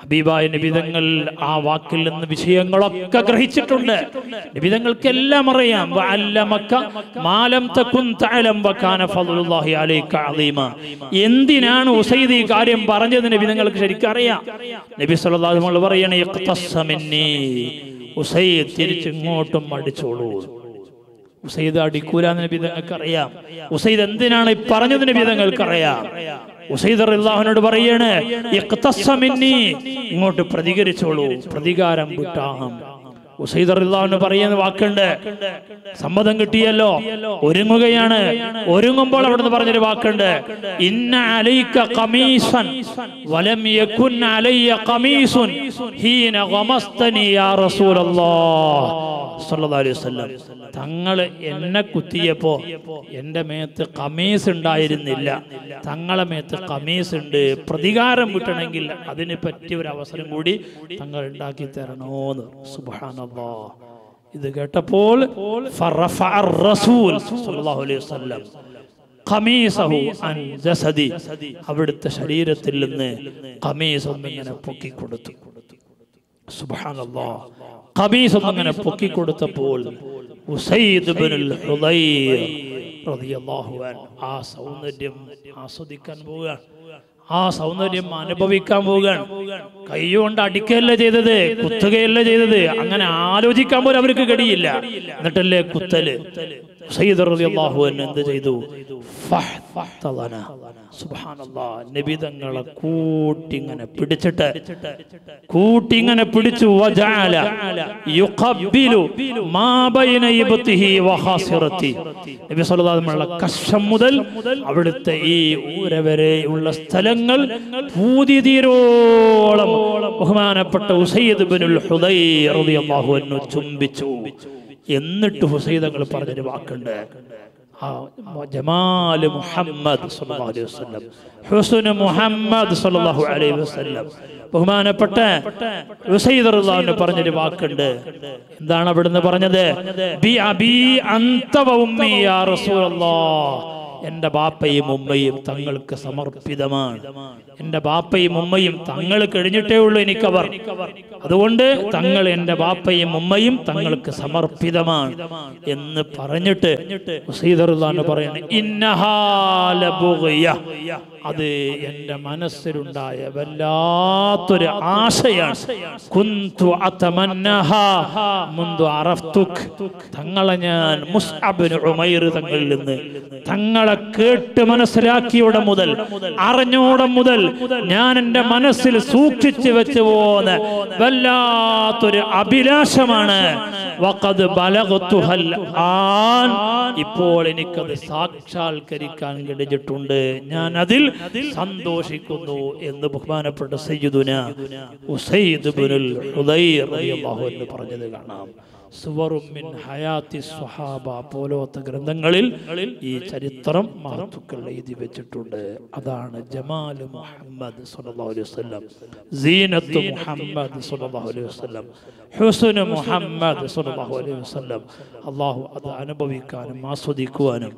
ഹബീബായ നബി തങ്ങൾ ആ വാക്കിൽ നിന്ന് വിഷയങ്ങളൊക്കെ ഗ്രഹിച്ചിട്ടുണ്ട്. നബി തങ്ങൾക്കെല്ലാം അറിയാം. എന്തിനാണ് ഉസൈദ് ഈ കാര്യം പറഞ്ഞത് നബി തങ്ങൾക്ക് ശരിക്കും അറിയാം. നബി സല്ലല്ലാഹു അലൈഹി വസല്ലം പറയണേ, ഉസൈദ് തിരിച്ചിങ്ങോട്ടും അടിച്ചോളൂ. ഉസൈദ് അടിക്കൂലെന്ന് നബി തങ്ങൾക്ക് അറിയാം. ഉസൈദ് എന്തിനാണ് ഈ പറഞ്ഞത് നബി തങ്ങൾക്ക് അറിയാം. ഉസൈദ് റളിയല്ലാഹുവിനോട് പറയാണ്, ഇഖ്തസ്സ മിന്നി, ഇങ്ങോട്ട് പ്രതികരിച്ചോളൂ, പ്രതികാരം വിട്ടാം. ഉസൈദ് റളിയല്ലാഹു പറയുന്ന വാക്കുണ്ട്, സമ്മതം കിട്ടിയല്ലോ, ഒരുങ്ങുകയാണ്. ഒരുങ്ങുമ്പോൾ അവിടുന്ന് പറഞ്ഞൊരു വാക്കുണ്ട്, ഇന്ന അലൈക ഖമീസൻ വലം യകുൻ അലയ്യ ഖമീസുൻ ഹീന ഗമസ്തനി യാ റസൂലല്ലാഹ് സ്വല്ലല്ലാഹു അലൈഹി വസല്ലം. തങ്ങൾ എന്നെ കുത്തിയപ്പോ എൻ്റെ മേത്ത് ഖമീസ് ഉണ്ടായിരുന്നില്ല, തങ്ങളെ മേത്ത് ഖമീസ് ഉണ്ട്. പ്രതികാരം കിട്ടണമെങ്കിൽ അതിന് പറ്റിയ ഒരു അവസരം കൂടി തങ്ങൾ ഉണ്ടാക്കി തരണോന്ന്. സുബ്ഹാനല്ലാഹ്. ഇത് കേട്ടപ്പോൾ അവിടുത്തെ ശരീരത്തിൽ നിന്ന് ഖമീസ് ഒന്നിങ്ങനെ പൊക്കിക്കൊടുത്തു. സുബ്ഹാനല്ലാഹ്. ഖമീസ് ഒന്നിങ്ങനെ പൊക്കിക്കൊടുത്തപ്പോൾ ഉസൈദ് ഇബ്നുൽ ഹുദൈർ റളിയല്ലാഹു അൻഹു ആ സൗന്ദര്യം ആസ്വദിക്കാൻ പോവുകയാണ്, ആ സൗന്ദര്യം അനുഭവിക്കാൻ പോവുകയാണ്. കൈകൊണ്ട് അടിക്കുകയല്ല ചെയ്തത്, കുത്തുകയല്ല ചെയ്തത്. അങ്ങനെ ആലോചിക്കാൻ പോലും അവർക്ക് കഴിയില്ല. എന്നിട്ടല്ലേ കുത്തല്. ഉസൈദ് റളിയല്ലാഹു അൻഹു എന്ത് ചെയ്തു? സുബ്ഹാനല്ലാഹ്. നബി തങ്ങളെ കൂട്ടിങ്ങനെ പിടിച്ചു. വജഅല യുഖബ്ബിലു മാ ബൈന ഇബ്തിഹി വഖാസിറതി. നബി സല്ലല്ലാഹു അലൈഹി വസല്ലം കശം മുതൽ അവിടുത്തെ ഈ ഊര വരെയുള്ള സ്ഥലങ്ങൾ പൂതി തീരോളം ബഹുമാനപ്പെട്ട ഉസൈദ് ഇബ്നുൽ ഹുദൈർ റളിയല്ലാഹു അൻഹു ചുംബിച്ചു. എന്നിട്ട് ഉസൈദ് തങ്ങൾ പറഞ്ഞൊരു വാക്കുണ്ട്, ജമാല് മുഹമ്മദ് സ്വല്ലല്ലാഹു അലൈഹി വസല്ലം, ഹുസ്ന മുഹമ്മദ് സ്വല്ലല്ലാഹു അലൈഹി വസല്ലം. ബഹുമാനപ്പെട്ട ഉസൈദ് റളിയല്ലാഹു അൻഹു പറഞ്ഞൊരു വാക്കുണ്ട്. എന്താണ് അവിടുന്ന് പറഞ്ഞത്? ബി അബി അൻത വ ഉമ്മി യാ റസൂലല്ലാഹ്, എൻ്റെ ബാപ്പയും ഉമ്മയും തങ്ങൾക്ക് സമർപ്പിതമാണ്. എൻ്റെ ബാപ്പയും ഉമ്മയും തങ്ങൾ കഴിഞ്ഞിട്ടേ ഉള്ളൂ എനിക്കവർ. അതുകൊണ്ട് തങ്ങൾ, എൻ്റെ ബാപ്പയും ഉമ്മയും തങ്ങൾക്ക് സമർപ്പിതമാണ് എന്ന് പറഞ്ഞിട്ട് ഉസൈദ് റളിയല്ലാഹു അൻഹു പറയുന്നു, ഇന്നഹാ ലബുഗ്യ, അത് എൻ്റെ മനസ്സിലുണ്ടായ വല്ലാത്തൊരു ആശയാണ്. കുന്തു അതമന്നഹാ മുൻദു അറഫ്തുക്, തങ്ങളെ ഞാൻ മുസ്അബ് ഇബ്നു ഉമൈർ തങ്ങളിൽ നിന്ന് തങ്ങളെ കേട്ട് മനസ്സിലാക്കിയോടെ മുതൽ, അറിഞ്ഞോടെ മുതൽ ഞാൻ എൻ്റെ മനസ്സിൽ സൂക്ഷിച്ചു വെച്ചു പോന്ന വല്ലാത്തൊരു അഭിലാഷമാണ്. വഖദ് ബലഗ്തുഹൽ ആൻ, ഇപ്പോൾ എനിക്കത് സാക്ഷാത്കരിക്കാൻ കഴിഞ്ഞിട്ടുണ്ട്, ഞാൻ അതിൽ സന്തോഷിക്കുന്നു എന്ന് ബഹുമാനപ്പെട്ട സയ്യിദുനാ ഉസൈദ് ഇബ്നുൽ ഹുദൈർ റളിയല്ലാഹു അൻഹു പറഞ്ഞത് കാണാം. സുവറും മിൻ ഹയാത്തി സ്വഹാബ പോലത്തെ ഗ്രന്ഥങ്ങളിൽ ഈ ചരിത്രം മഹത്തുക്കൾ എഴുതി വെച്ചിട്ടുണ്ട്. അതാണ് ജമാല് മുഹമ്മദ് സ്വല്ലല്ലാഹു അലൈഹി വസല്ലം, സീനത്ത് മുഹമ്മദ് സ്വല്ലല്ലാഹു അലൈഹി വസല്ലം, ഹുസ്ന മുഹമ്മദ് സ്വല്ലല്ലാഹു അലൈഹി വസല്ലം. അല്ലാഹു അത് അനുഭവിക്കാനും ആസ്വദിക്കുവാനും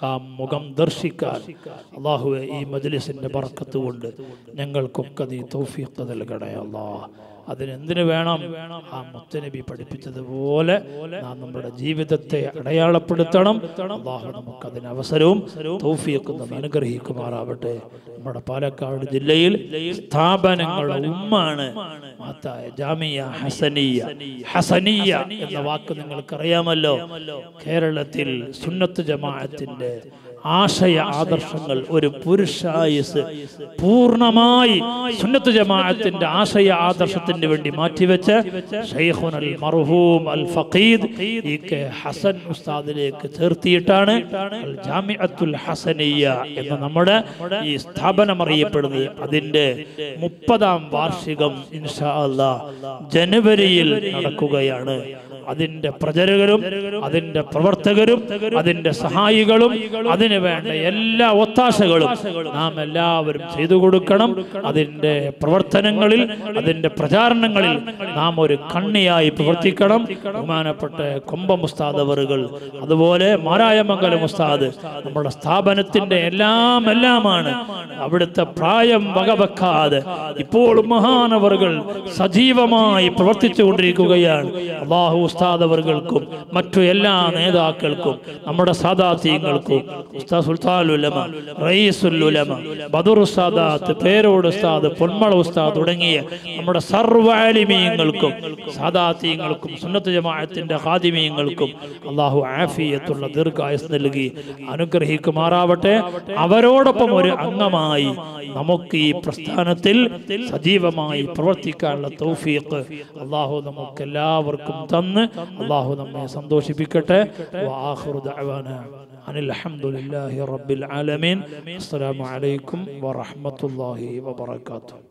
ആ മുഖം ദർശിക്കാൻ അല്ലാഹുവേ ഈ മജ്ലിസിന്റെ ബർക്കത്ത് കൊണ്ട് ഞങ്ങൾക്കൊക്കെ നീ തൗഫീഖ് നൽകണേ അല്ലാഹ്. അതിനെന്തിനു വേണം? ആ മുത്തനബി പഠിപ്പിച്ചതുപോലെ നാം നമ്മുടെ ജീവിതത്തെ അടയാളപ്പെടുത്തണം. അല്ലാഹു നമുക്ക് അതിന് അവസരവും തൗഫീഖും അനുഗ്രഹിക്കുമാറാവട്ടെ. നമ്മുടെ പാലക്കാട് ജില്ലയിൽ സ്ഥാപനങ്ങളുടെ ഉമ്മാണ് മഹത്തായ ജാമിയ ഹസനിയ എന്ന വാക്ക് നിങ്ങൾക്കറിയാമല്ലോ. കേരളത്തിൽ സുന്നത്ത് ജമാഅത്തിന്റെ ആശയ ആദർശങ്ങൾ ഒരു പുരുഷായുസ് പൂർണ്ണമായി സുന്നത്ത് ജമാഅത്തിന്റെ ആശയ ആദർശത്തിന് വേണ്ടി മാറ്റിവെച്ച് ശൈഖുനൽ മർഹൂം അൽ ഫഖീദ് ഇ.കെ. ഹസൻ ഉസ്താദിലേക്ക് ചേർത്തിയിട്ടാണ് അൽ ജാമിഅത്തുൽ ഹസനിയ എന്ന നമ്മുടെ ഈ സ്ഥാപനം അറിയപ്പെടുന്നത്. അതിന്റെ 30ാം വാർഷികം ഇൻഷാ അല്ലാഹ് ജനുവരിയിൽ നടക്കുകയാണ്. അതിൻ്റെ പ്രചരകരും അതിൻ്റെ പ്രവർത്തകരും അതിൻ്റെ സഹായികളും അതിനു വേണ്ട എല്ലാ ഒത്താശകളും നാം എല്ലാവരും ചെയ്തു കൊടുക്കണം. അതിൻ്റെ പ്രവർത്തനങ്ങളിൽ അതിൻ്റെ പ്രചാരണങ്ങളിൽ നാം ഒരു കണ്ണിയായി പ്രവർത്തിക്കണം. ബഹുമാനപ്പെട്ട കൊമ്പം ഉസ്താദ് അവറുകൾ, അതുപോലെ മാരായമംഗലം ഉസ്താദ് നമ്മുടെ സ്ഥാപനത്തിൻ്റെ എല്ലാമാണ്. അവിടുത്തെ പ്രായം വകവെക്കാതെ ഇപ്പോൾ മഹാനവറുകൾ സജീവമായി പ്രവർത്തിച്ചു കൊണ്ടിരിക്കുകയാണ്. അല്ലാഹു ഉസ്താദ് അവർകൾക്കും മറ്റു എല്ലാ നേതാക്കൾക്കും നമ്മുടെ സാദാത്യങ്ങൾക്കും ഉസ്താദ് സുൽത്താനുൽ ഉലമ, റയീസുൽ ഉലമ, ബദർ ഉസ്താദ്, പേരോട് ഉസ്താദ്, പൊന്മള ഉസ്താദ് തുടങ്ങിയ നമ്മുടെ സർവ്വ ആലിമീങ്ങൾക്കും സാദാത്യങ്ങൾക്കും സുന്നത്ത് ജമാഅത്തിന്റെ ഖാദിമീങ്ങൾക്കും അല്ലാഹു ആഫിയത്തുള്ള ദീർഘായുസ് നൽകി അനുഗ്രഹിക്കുമാറാവട്ടെ. അവരോടൊപ്പം ഒരു അംഗമായി നമുക്ക് ഈ പ്രസ്ഥാനത്തിൽ സജീവമായി പ്രവർത്തിക്കാനുള്ള തൗഫീഖ് അല്ലാഹു നമുക്ക് എല്ലാവർക്കും തന്ന് അല്ലാഹു നമ്മെ സന്തോഷിപ്പിക്കട്ടെ. വആഖിറു ദഅവാനാ അനിൽ ഹംദുലില്ലാഹി റബ്ബിൽ ആലമീൻ. അസ്സലാമു അലൈക്കും വറഹ്മത്തുള്ളാഹി വബറകാതുഹു.